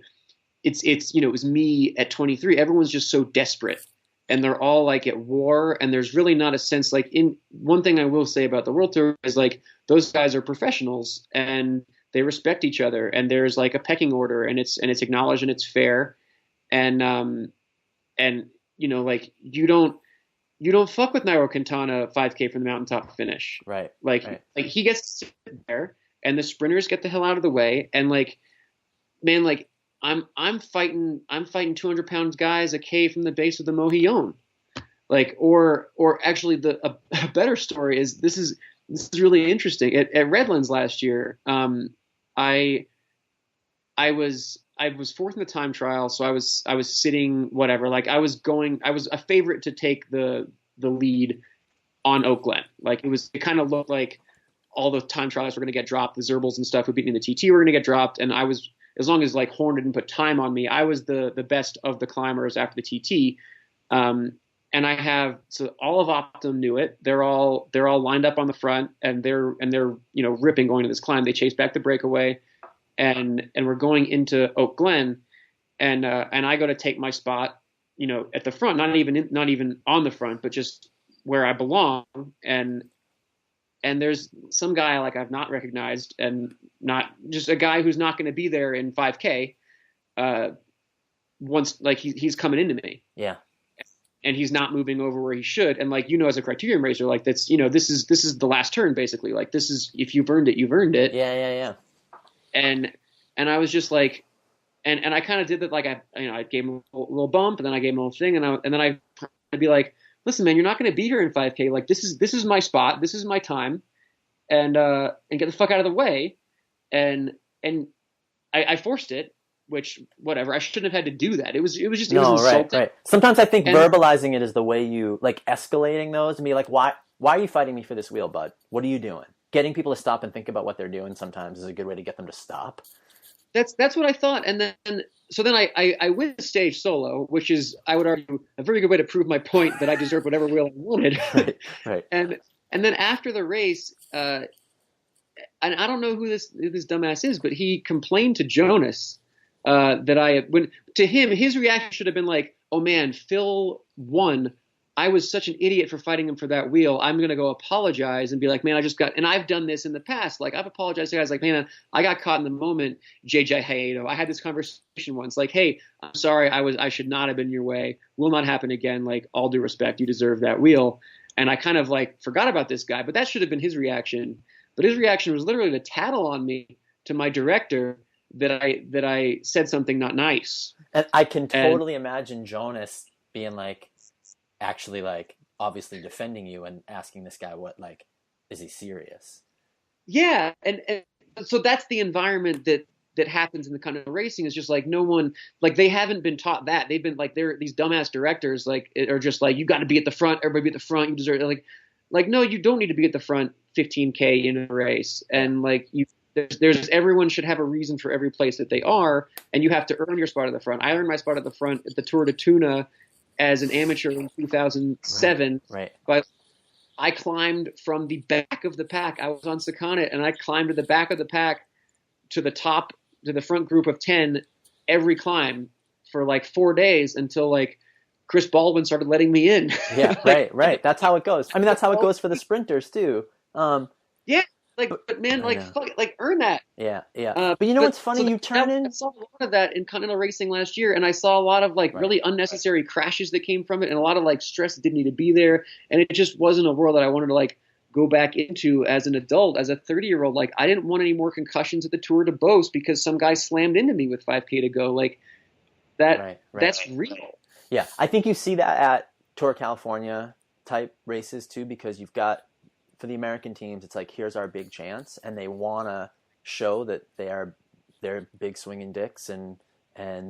it was me at 23. Everyone's just so desperate, and they're all like at war, and there's really not a sense like in one thing I will say about the World Tour is like those guys are professionals and they respect each other, and there's like a pecking order, and it's acknowledged and it's fair, and like you don't fuck with Nairo Quintana 5K from the mountaintop finish. Right. Like he gets to sit there and the sprinters get the hell out of the way. And like, man, like I'm fighting 200 pounds guys a K from the base of the Mohillon. Like, or actually a better story is this is really interesting. At Redlands last year, I was fourth in the time trial, so I was sitting whatever. Like I was a favorite to take the lead on Oak Glen. Like it kind of looked like all the time trials were going to get dropped. The Zerbals and stuff who beat me in the TT were going to get dropped, and I was, as long as like Horn didn't put time on me, I was the best of the climbers after the TT. And I have, so all of Optum knew it. They're all lined up on the front, and they're ripping going to this climb. They chase back the breakaway. And we're going into Oak Glen, and I go to take my spot, at the front, not even on the front, but just where I belong. And there's some guy like I've not recognized, and not just a guy who's not going to be there in 5K. Once like he's coming into me, and he's not moving over where he should. And like as a criterium racer, like that's this is the last turn basically. Like this is, if you've earned it, you've earned it. Yeah. And I was just like, and I kind of did that. Like I gave him a little bump, and then I gave him a little thing, and then I'd be like, listen, man, you're not going to be here in 5K. Like this is my spot. This is my time, and get the fuck out of the way. and I forced it, which whatever. I shouldn't have had to do that. It was just No, insulting. right. Sometimes I think And verbalizing it is the way you like escalating those and be like, why are you fighting me for this wheel, bud? What are you doing? Getting people to stop and think about what they're doing sometimes is a good way to get them to stop. that's what I thought. And then I win the stage solo, which is, I would argue, a very good way to prove my point that I deserve whatever wheel I wanted. Right. And then after the race, and I don't know who this dumbass is, but he complained to Jonas to him, his reaction should have been like, "Oh man, Phil won. I was such an idiot for fighting him for that wheel. I'm going to go apologize and be like, man, and I've done this in the past. Like, I've apologized to guys like, man, I got caught in the moment. JJ Hayato, I had this conversation once, like, hey, I'm sorry. I should not have been your way. Will not happen again. Like, all due respect, you deserve that wheel." And I kind of like forgot about this guy, but that should have been his reaction. But his reaction was literally to tattle on me to my director that I said something not nice. And I can totally imagine Jonas being like, actually like obviously defending you and asking this guy, what, like, is he serious? Yeah. And so that's the environment that happens in the kind of racing, is just like, no one, like, they haven't been taught that. They've been like, they're these dumbass directors, like, are just like, you got to be at the front, everybody be at the front, you deserve it. Like, no, you don't need to be at the front 15K in a race. And like, there's everyone should have a reason for every place that they are, and you have to earn your spot at the front. I earned my spot at the front at the Tour de Tuna as an amateur in 2007. Right. But I climbed from the back of the pack. I was on Sakana, and I climbed to the back of the pack to the top, to the front group of 10 every climb for like 4 days until like Chris Baldwin started letting me in. Yeah, right. That's how it goes. I mean, that's how it goes for the sprinters too. Yeah. But man, earn that. Yeah. But you know what's funny? I saw a lot of that in Continental racing last year, and I saw a lot of really unnecessary crashes that came from it, and a lot of like stress that didn't need to be there, and it just wasn't a world that I wanted to like go back into as an adult, as a 30-year-old. Like, I didn't want any more concussions at the Tour de Beauce because some guy slammed into me with 5K to go. Like that, that's real. Yeah, I think you see that at Tour California type races too, because you've got, for the American teams, it's like, here's our big chance, and they want to show that they're big swinging dicks and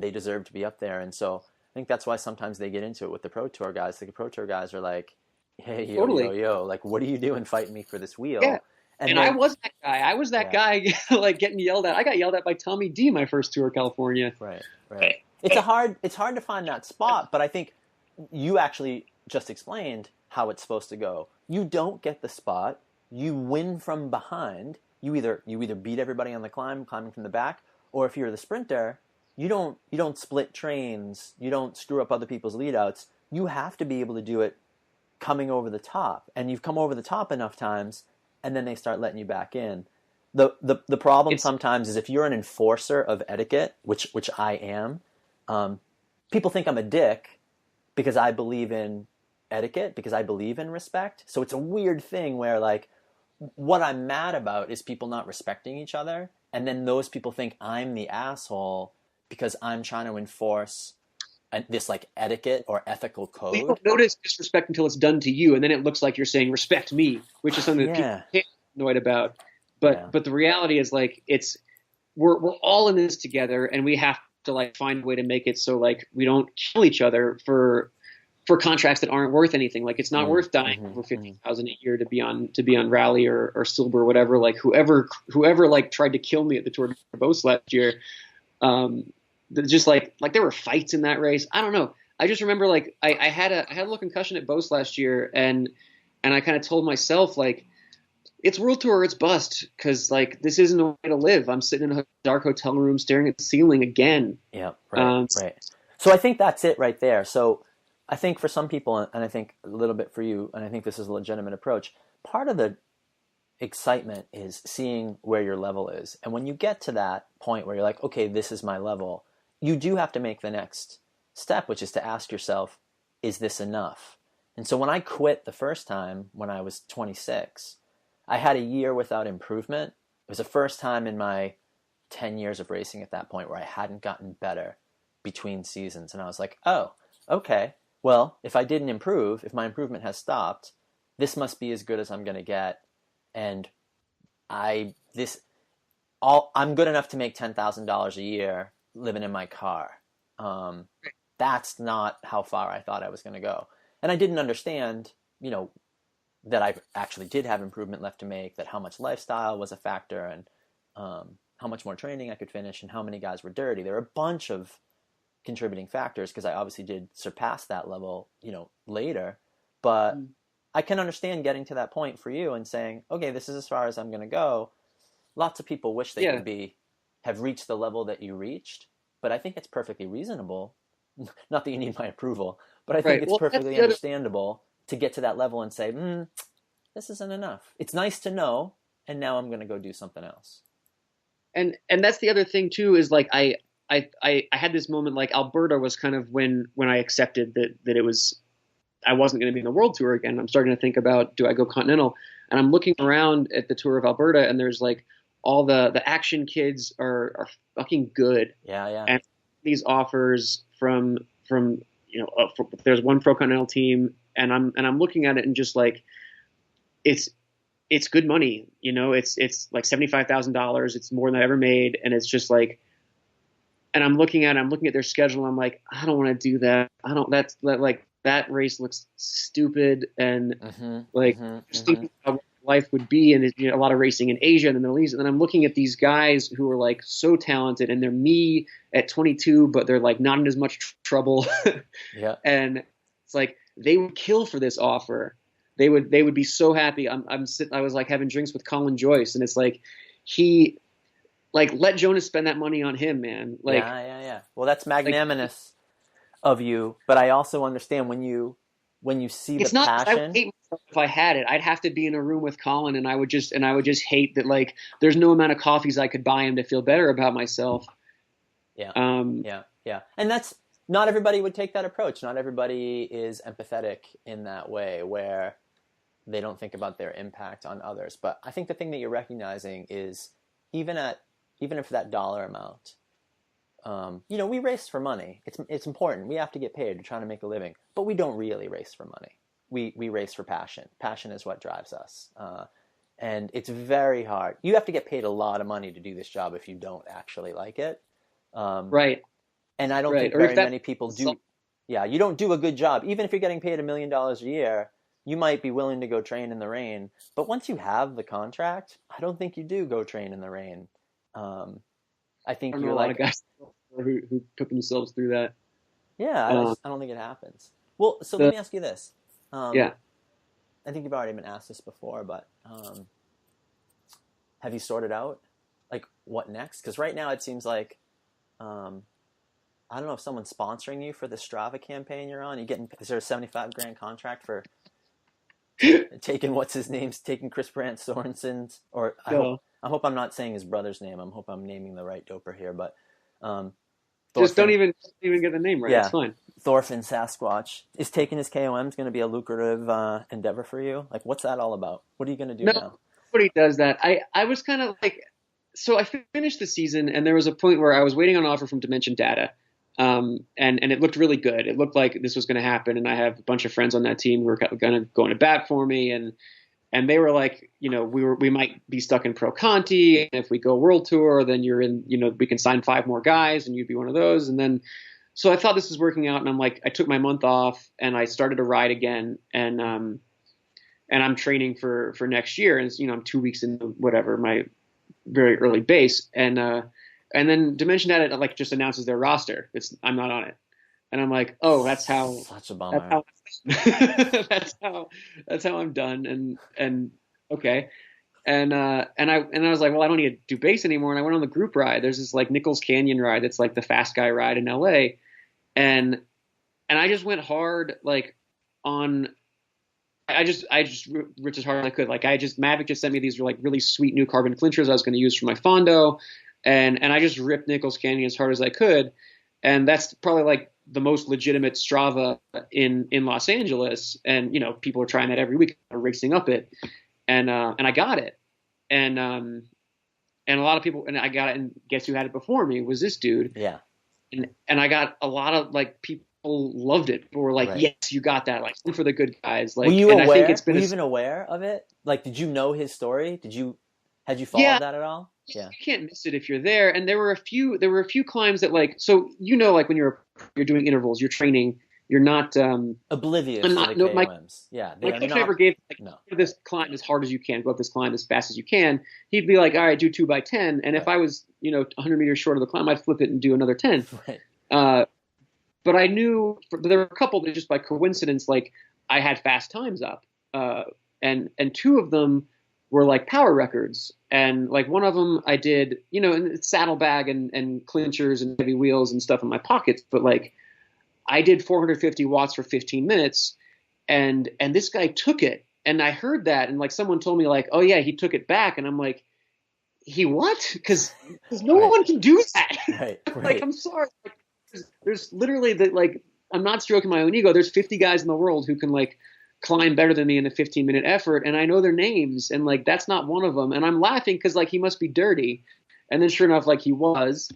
they deserve to be up there. And so I think that's why sometimes they get into it with the Pro Tour guys. The Pro Tour guys are like, hey, yo, like, what are you doing fighting me for this wheel? Yeah. And I was that guy. I was that guy like getting yelled at. I got yelled at by Tommy D my first Tour California. Right. It's hard to find that spot, but I think you actually just explained how it's supposed to go. You don't get the spot. You win from behind. You either beat everybody on the climbing from the back, or if you're the sprinter, you don't split trains. You don't screw up other people's leadouts. You have to be able to do it coming over the top, and you've come over the top enough times, and then they start letting you back in. The problem sometimes is if you're an enforcer of etiquette, which I am. People think I'm a dick because I believe in etiquette, because I believe in respect. So it's a weird thing where, like, what I'm mad about is people not respecting each other, and then those people think I'm the asshole because I'm trying to enforce this like etiquette or ethical code. You don't notice disrespect until it's done to you, and then it looks like you're saying respect me, which is something that people get annoyed about. But the reality is, like, we're all in this together, and we have to like find a way to make it so like we don't kill each other for contracts that aren't worth anything. Like, it's not worth dying for $50,000 a year to be on Rally or Silber or whatever. Like, whoever like tried to kill me at the Tour de Beauce last year, just like there were fights in that race. I don't know. I just remember like I had a little concussion at Beauce last year, and I kind of told myself, like, it's World Tour, it's bust, because like this isn't a way to live. I'm sitting in a dark hotel room staring at the ceiling again. Yeah, right. So I think that's it right there. So I think for some people, and I think a little bit for you, and I think this is a legitimate approach, part of the excitement is seeing where your level is. And when you get to that point where you're like, okay, this is my level, you do have to make the next step, which is to ask yourself, is this enough? And so when I quit the first time when I was 26, I had a year without improvement. It was the first time in my 10 years of racing at that point where I hadn't gotten better between seasons. And I was like, oh, okay. Well, if I didn't improve, if my improvement has stopped, this must be as good as I'm going to get. And I'm good enough to make $10,000 a year living in my car. That's not how far I thought I was going to go. And I didn't understand, that I actually did have improvement left to make, that how much lifestyle was a factor, and how much more training I could finish, and how many guys were dirty. There were a bunch of contributing factors, because I obviously did surpass that level, later. But I can understand getting to that point for you and saying, okay, this is as far as I'm going to go. Lots of people wish they could have reached the level that you reached, but I think it's perfectly reasonable. Not that you need my approval, but I think it's perfectly understandable to get to that level and say, this isn't enough. It's nice to know, and now I'm going to go do something else. And that's the other thing too, is like I had this moment, like Alberta was kind of when I accepted that I wasn't going to be in the world tour again. I'm starting to think about, do I go Continental? And I'm looking around at the tour of Alberta, and there's like all the action kids are fucking good. Yeah. And these offers from there's one Pro Continental team, and I'm looking at it and just like, it's good money, it's like $75,000. It's more than I ever made. And it's just like, and I'm looking at their schedule. And I'm like, I don't want to do that. That race looks stupid. And just thinking about what life would be. And a lot of racing in Asia and the Middle East. And then I'm looking at these guys who are like so talented, and they're me at 22, but they're like not in as much trouble. Yeah. And it's like, they would kill for this offer. They would be so happy. I was like having drinks with Colin Joyce, and it's like, let Jonas spend that money on him, man. Like, yeah. Well, that's magnanimous of you, but I also understand when you see the passion. I would hate myself if I had it. I'd have to be in a room with Colin, and I would just hate that, like, there's no amount of coffees I could buy him to feel better about myself. Yeah. Yeah. And that's, not everybody would take that approach. Not everybody is empathetic in that way, where they don't think about their impact on others. But I think the thing that you're recognizing is, even if that dollar amount, we race for money. It's important. We have to get paid. We're trying to make a living, but we don't really race for money. We race for passion. Passion is what drives us. And it's very hard. You have to get paid a lot of money to do this job if you don't actually like it. Right. And I don't think very many people do. Yeah, you don't do a good job. Even if you're getting paid $1 million a year, you might be willing to go train in the rain. But once you have the contract, I don't think you do go train in the rain. I think you're like, a lot of guys who put themselves through that. Yeah, I don't think it happens. Well, so let me ask you this. I think you've already been asked this before, but have you sorted out like what next? Because right now it seems like, I don't know if someone's sponsoring you for the Strava campaign you're on. Is there a $75,000 contract for taking taking Chris Brandt Sorensen's, or I hope I'm not saying his brother's name. I hope I'm naming the right doper here, but just don't even get the name right. Yeah, it's fine. Thorfinn Sasquatch is taking his KOM. Is going to be a lucrative endeavor for you. Like, what's that all about? What are you going to do now? Nobody does that. I was kind of like, so I finished the season, and there was a point where I was waiting on an offer from Dimension Data. And it looked really good. It looked like this was going to happen. And I have a bunch of friends on that team who were going to go into bat for me. And they were like, we might be stuck in Pro Conti. And if we go World Tour, then you're in, we can sign 5 more guys and you'd be one of those. And then, so I thought this was working out, and I'm like, I took my month off and I started to ride again. And I'm training for next year. And I'm 2 weeks into whatever, my very early base. And then Dimension Data like just announces their roster. I'm not on it, and I'm like, oh, that's how. Such a bummer. That's how I'm done. And okay, and I was like, well, I don't need to do base anymore. And I went on the group ride. There's this like Nichols Canyon ride that's like the fast guy ride in LA, and I just went hard like on. I just ripped as hard as I could. Like Mavic just sent me these like really sweet new carbon clinchers I was going to use for my Fondo. And I just ripped Nichols Canyon as hard as I could. And that's probably like the most legitimate Strava in Los Angeles. And, people are trying that every week, racing up it. And I got it. And a lot of people, and I got it, and guess who had it before me was this dude. Yeah. And I got a lot of like people loved it. People were like, right. Yes, you got that. Like, for the good guys. Like, were you aware? I think it's been were you even aware of it? Like, did you know his story? Had you followed that at all? Yeah. You can't miss it if you're there. And there were a few climbs that like, so, like when you're doing intervals, you're training, you're not, oblivious to the KOMs. My coach never gave, this climb as hard as you can, go up this climb as fast as you can. He'd be like, all right, do 2 by 10. And if I was, 100 meters short of the climb, I'd flip it and do another 10. Right. But I knew there were a couple that just by coincidence, like I had fast times up, and 2 of them were like power records. And like one of them I did, in saddlebag and clinchers and heavy wheels and stuff in my pockets. But like I did 450 watts for 15 minutes and this guy took it. And I heard that. And like someone told me like, oh yeah, he took it back. And I'm like, he what? Cause no one can do that. Right. Like, I'm sorry. There's literally like, I'm not stroking my own ego. There's 50 guys in the world who can like climb better than me in a 15-minute effort. And I know their names. And like, that's not one of them. And I'm laughing cause like he must be dirty. And then sure enough, like he was.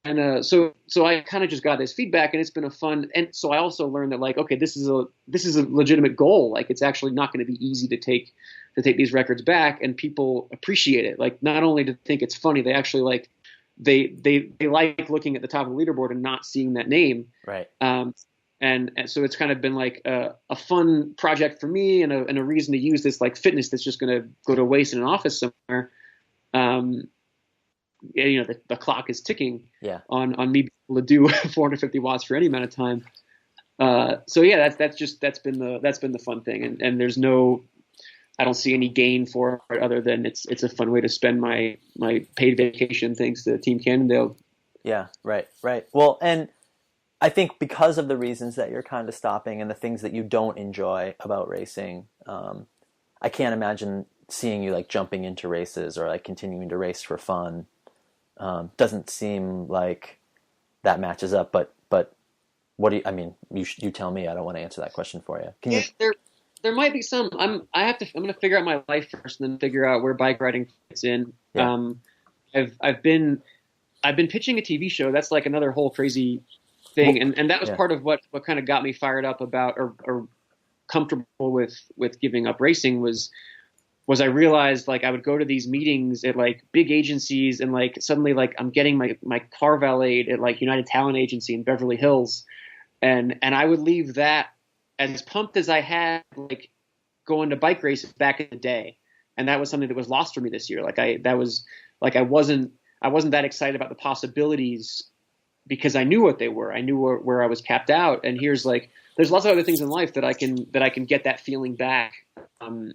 And so I kind of just got this feedback and it's been a fun. And so I also learned that like, okay, this is a legitimate goal. Like it's actually not going to be easy to take these records back, and people appreciate it. Like not only do they think it's funny, they actually like, they like looking at the top of the leaderboard and not seeing that name. Right. And so it's kind of been like a fun project for me and a reason to use this like fitness that's just going to go to waste in an office somewhere. The clock is ticking on me being able to do 450 watts for any amount of time. So yeah, that's been the fun thing. And there's I don't see any gain for it other than it's a fun way to spend my paid vacation thanks to Team Cannondale. Yeah. Right. Well, and I think because of the reasons that you're kind of stopping and the things that you don't enjoy about racing, I can't imagine seeing you like jumping into races or like continuing to race for fun. Doesn't seem like that matches up, but what do you, I mean, you tell me, I don't want to answer that question for you. Can you? There might be some, I'm going to figure out my life first and then figure out where bike riding fits in. Yeah. I've been pitching a TV show. That's like another whole crazy thing. And that was part of what kind of got me fired up about, or comfortable with giving up racing was I realized like I would go to these meetings at like big agencies and like suddenly like I'm getting my car valeted at like United Talent Agency in Beverly Hills. And I would leave that as pumped as I had like going to bike races back in the day. And that was something that was lost for me this year. I wasn't that excited about the possibilities because I knew what they were. I knew where I was capped out. And here's like, there's lots of other things in life that I can get that feeling back. And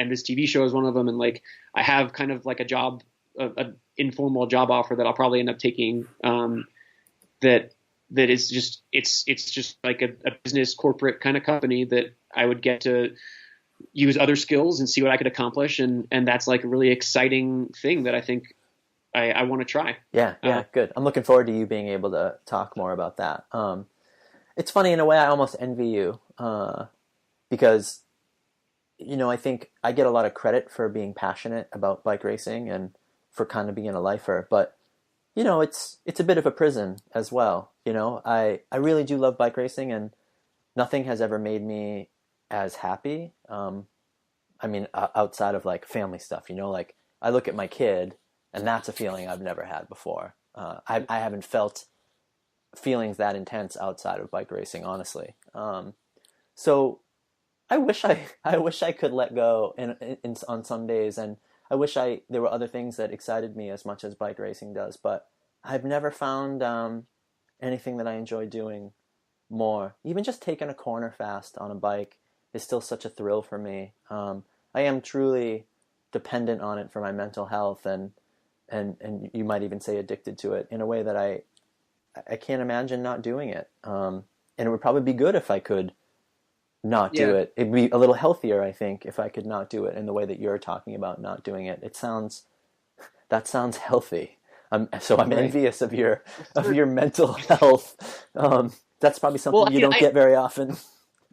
this TV show is one of them. And like, I have kind of like a job, an informal job offer that I'll probably end up taking, that is just, it's just like a business corporate kind of company that I would get to use other skills and see what I could accomplish. And that's like a really exciting thing that I think I want to try. Yeah. Good. I'm looking forward to you being able to talk more about that. It's funny in a way, I almost envy you, because, I think I get a lot of credit for being passionate about bike racing and for kind of being a lifer, but it's a bit of a prison as well. I really do love bike racing and nothing has ever made me as happy. Outside of like family stuff, like I look at my kid and that's a feeling I've never had before. I haven't felt feelings that intense outside of bike racing, honestly. So I wish I could let go on some days, and I wish there were other things that excited me as much as bike racing does, but I've never found anything that I enjoy doing more. Even just taking a corner fast on a bike is still such a thrill for me. I am truly dependent on it for my mental health, and you might even say addicted to it in a way that I can't imagine not doing it. And it would probably be good if I could not do it. It'd be a little healthier, I think, if I could not do it in the way that you're talking about not doing it. That sounds healthy. I'm envious of your mental health. That's probably something you don't get very often.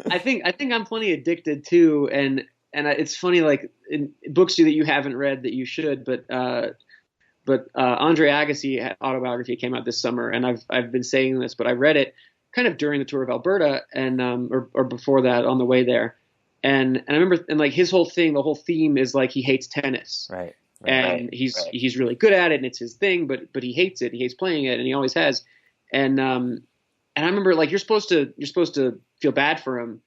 I think I'm plenty addicted too, and it's funny, like in books that you haven't read that you should, but Andre Agassi autobiography came out this summer, and I've been saying this, but I read it kind of during the tour of Alberta and or before that on the way there, and I remember, and like his whole thing, the whole theme is like he hates tennis, right? and he's really good at it, and it's his thing. But he hates it. He hates playing it, and he always has. And I remember like you're supposed to feel bad for him,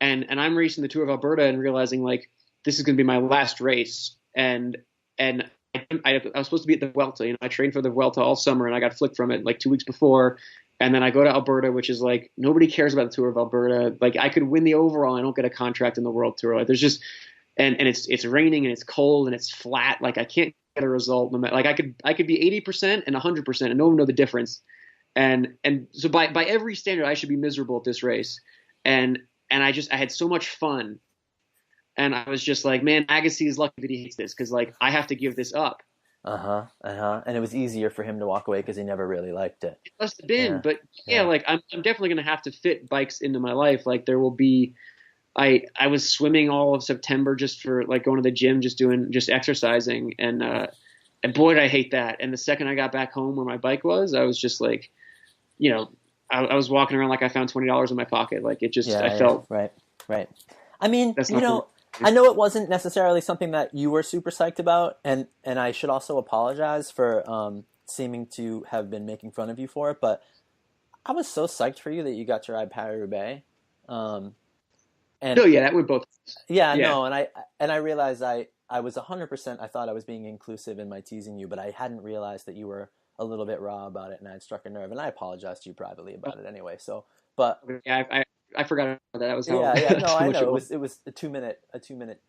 and I'm racing the Tour of Alberta and realizing like this is going to be my last race, and I was supposed to be at the Vuelta. You know, I trained for the Vuelta all summer, and I got flicked from it like 2 weeks before. And then I go to Alberta, which is like nobody cares about the Tour of Alberta. Like I could win the overall, I don't get a contract in the World Tour. Like there's just and it's raining and it's cold and it's flat. Like I can't get a result. Like I could be 80% and 100%, and no one would know the difference. And so by every standard, I should be miserable at this race. And I had so much fun. And I was just like, man, Agassi is lucky that he hates this because like I have to give this up. And it was easier for him to walk away because he never really liked it. It must have been, but like I'm definitely going to have to fit bikes into my life. Like there will be, I was swimming all of September just for like going to the gym, just exercising, and boy, did I hate that. And the second I got back home where my bike was, I was just like, you know, I was walking around like I found $20 in my pocket. Like it just, I felt right. I mean, I know it wasn't necessarily something that you were super psyched about, and I should also apologize for seeming to have been making fun of you for it, but I was so psyched for you that you got to ride Paris-Roubaix. That would both. Yeah, no, and I realized I was 100%. I thought I was being inclusive in my teasing you, but I hadn't realized that you were a little bit raw about it, and I had struck a nerve, and I apologized to you privately about it anyway. So, but yeah, I forgot about that. That was how. No, I know it was a 2 minute. Conflict.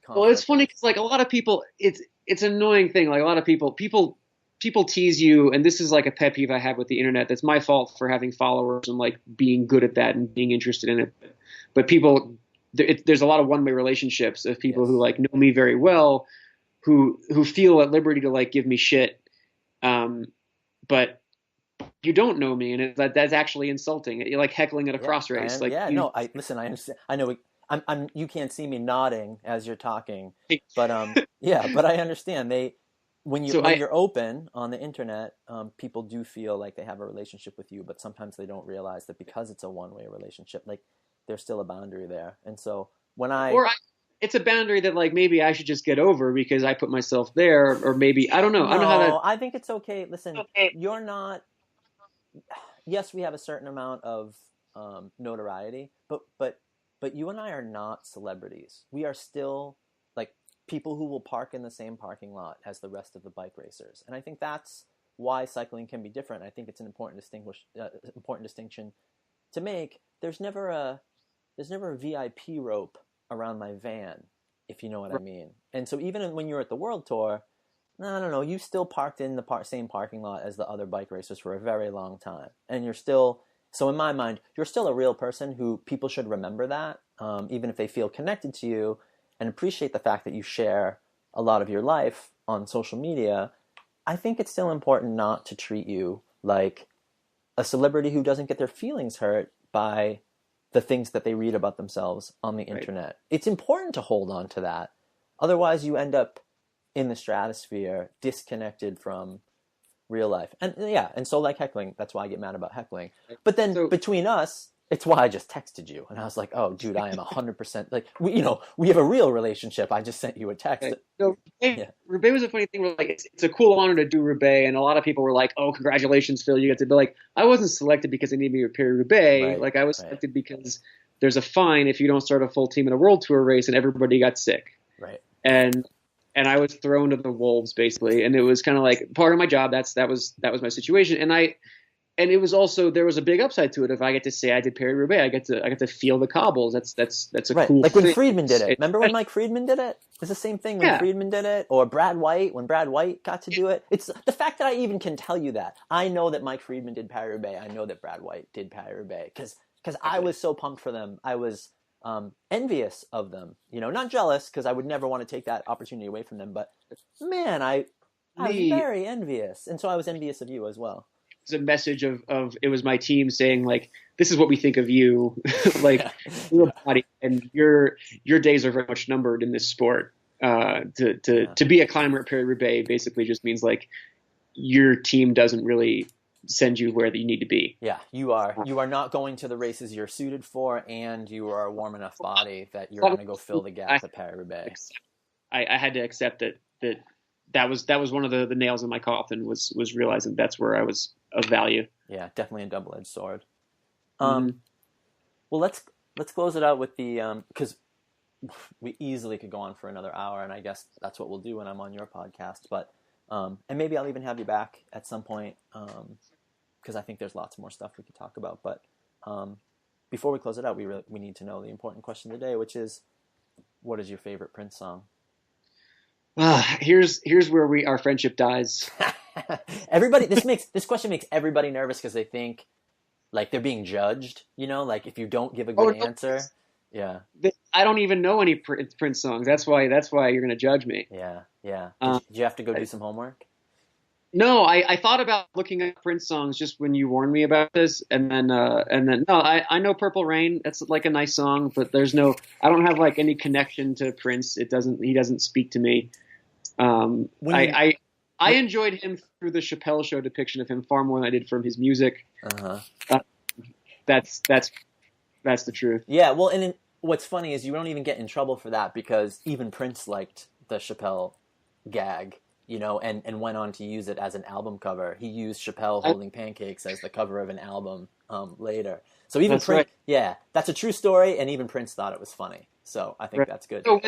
Well, it's funny because like a lot of people, it's an annoying thing. Like a lot of people tease you, and this is like a pet peeve I have with the internet. That's my fault for having followers and like being good at that and being interested in it. But people, there's a lot of one-way relationships of people who like know me very well, who feel at liberty to like give me shit, but you don't know me, and that's actually insulting. You're like heckling at a cross race. I listen. I understand. I know. You can't see me nodding as you're talking, but but I understand. When you're open on the internet, people do feel like they have a relationship with you, but sometimes they don't realize that because it's a one-way relationship, like there's still a boundary there. And so it's a boundary that like maybe I should just get over because I put myself there, or maybe I don't know. No, I don't know how to. I think it's okay. Listen, you're not. Yes, we have a certain amount of notoriety, but you and I are not celebrities. We are still like people who will park in the same parking lot as the rest of the bike racers, and I think that's why cycling can be different. I think it's an important distinction to make. There's never a VIP rope around my van, if you know what I mean. And so even when you're at the World Tour, I don't know, you still parked in the same parking lot as the other bike racers for a very long time. And you're still, so in my mind, you're still a real person who people should remember that, even if they feel connected to you and appreciate the fact that you share a lot of your life on social media. I think it's still important not to treat you like a celebrity who doesn't get their feelings hurt by the things that they read about themselves on the internet. It's important to hold on to that. Otherwise, you end up in the stratosphere, disconnected from real life. And so like heckling, that's why I get mad about heckling. But then between us, it's why I just texted you. And I was like, oh, dude, I am 100%, like, we have a real relationship. I just sent you a text. Okay. So Roubaix was a funny thing where like, it's a cool honor to do Roubaix. And a lot of people were like, oh, congratulations, Phil, you get to be like, I wasn't selected because I needed to be a Paris-Roubaix. Right, like I was selected because there's a fine if you don't start a full team in a World Tour race, and everybody got sick. Right. And I was thrown to the wolves basically, and it was kind of like part of my job. That was my situation, and it was also, there was a big upside to it. If I get to say I did Paris-Roubaix, I get to feel the cobbles. That's a cool. Like thing. when Friedman did it. Remember when Mike Friedman did it? It's the same thing when Friedman did it, or Brad White when Brad White got to do it. It's the fact that I even can tell you that. I know that Mike Friedman did Paris-Roubaix. I know that Brad White did Paris-Roubaix because I was so pumped for them. I was envious of them, not jealous, because I would never want to take that opportunity away from them. But man, I was very envious, and so I was envious of you as well. It's a message of it was my team saying like, this is what we think of you, like your body, and your days are very much numbered in this sport. To be a climber at Paris-Roubaix basically just means like your team doesn't really send you where you need to be. Yeah, you are not going to the races you're suited for, and you are a warm enough body that you're going to go fill the gap at Paris-Roubaix. I had to accept that that was one of the nails in my coffin was realizing that's where I was of value. Yeah, definitely a double-edged sword. Mm-hmm. Well, let's close it out with the because we easily could go on for another hour, and I guess that's what we'll do when I'm on your podcast. But and maybe I'll even have you back at some point because I think there's lots more stuff we could talk about. But before we close it out, we need to know the important question of the day, which is, what is your favorite Prince song? Here's where our friendship dies. Everybody, this question makes everybody nervous because they think like they're being judged. You know, like if you don't give a good answer. Yeah. I don't even know any Prince songs. That's why you're going to judge me. Yeah. Did you have to go do some homework? No, I thought about looking at Prince songs just when you warned me about this, and then no, I know Purple Rain. That's like a nice song, but I don't have like any connection to Prince. He doesn't speak to me. I enjoyed him through the Chappelle Show depiction of him far more than I did from his music. That's the truth. Yeah, well, and what's funny is you don't even get in trouble for that because even Prince liked the Chappelle gag, you know, and went on to use it as an album cover. He used Chappelle holding pancakes as the cover of an album later. So even Prince, right. Yeah, that's a true story, and even Prince thought it was funny. So I think right. That's good. So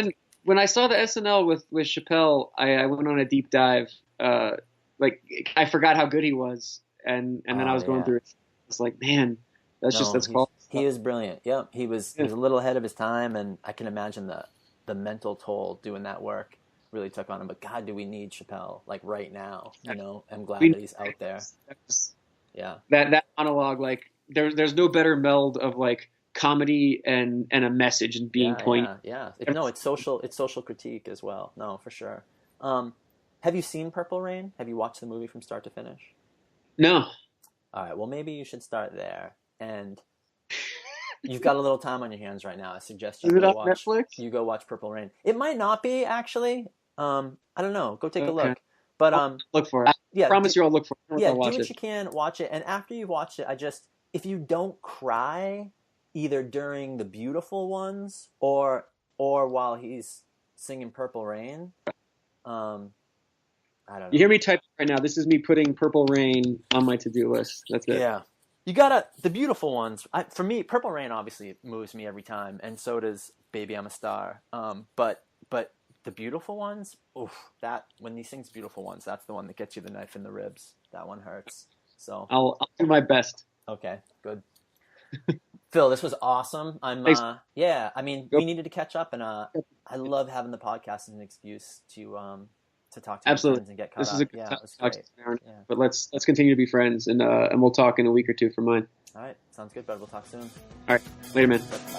when I saw the SNL with Chappelle, I went on a deep dive. Like I forgot how good he was, and then I was going through it. It's like, man, that's called. He is brilliant. Yep, he was a little ahead of his time, and I can imagine the mental toll doing that work really took on him. But God, do we need Chappelle like right now? You know, I'm glad that he's out there. Yeah, that monologue, like there's no better meld of like comedy and a message and being poignant. Yeah. It's social critique as well. No, for sure. Have you seen Purple Rain? Have you watched the movie from start to finish? No. All right. Well, maybe you should start there. And you've got a little time on your hands right now. I suggest you go watch Netflix? You go watch Purple Rain. It might not be actually. I don't know. Go take a look. But I'll look for it. I promise you, I'll look for it. Yeah, do what you can. Watch it, and after you've watched it, if you don't cry either during the beautiful ones or while he's singing Purple Rain, I don't know. You hear me type right now. This is me putting Purple Rain on my to-do list. That's it. Yeah. You the beautiful ones. For me, Purple Rain obviously moves me every time, and so does Baby I'm a Star. But the beautiful ones, when he sings beautiful ones, that's the one that gets you the knife in the ribs. That one hurts. So I'll do my best. Okay, good. Phil, this was awesome. Thanks. We needed to catch up, and I love having the podcast as an excuse to talk to Absolutely. Friends and get caught this up. Is a good yeah, time it was to great. Yeah. But let's continue to be friends, and we'll talk in a week or two for mine. All right, sounds good, bud. We'll talk soon. All right, later, man. Bye.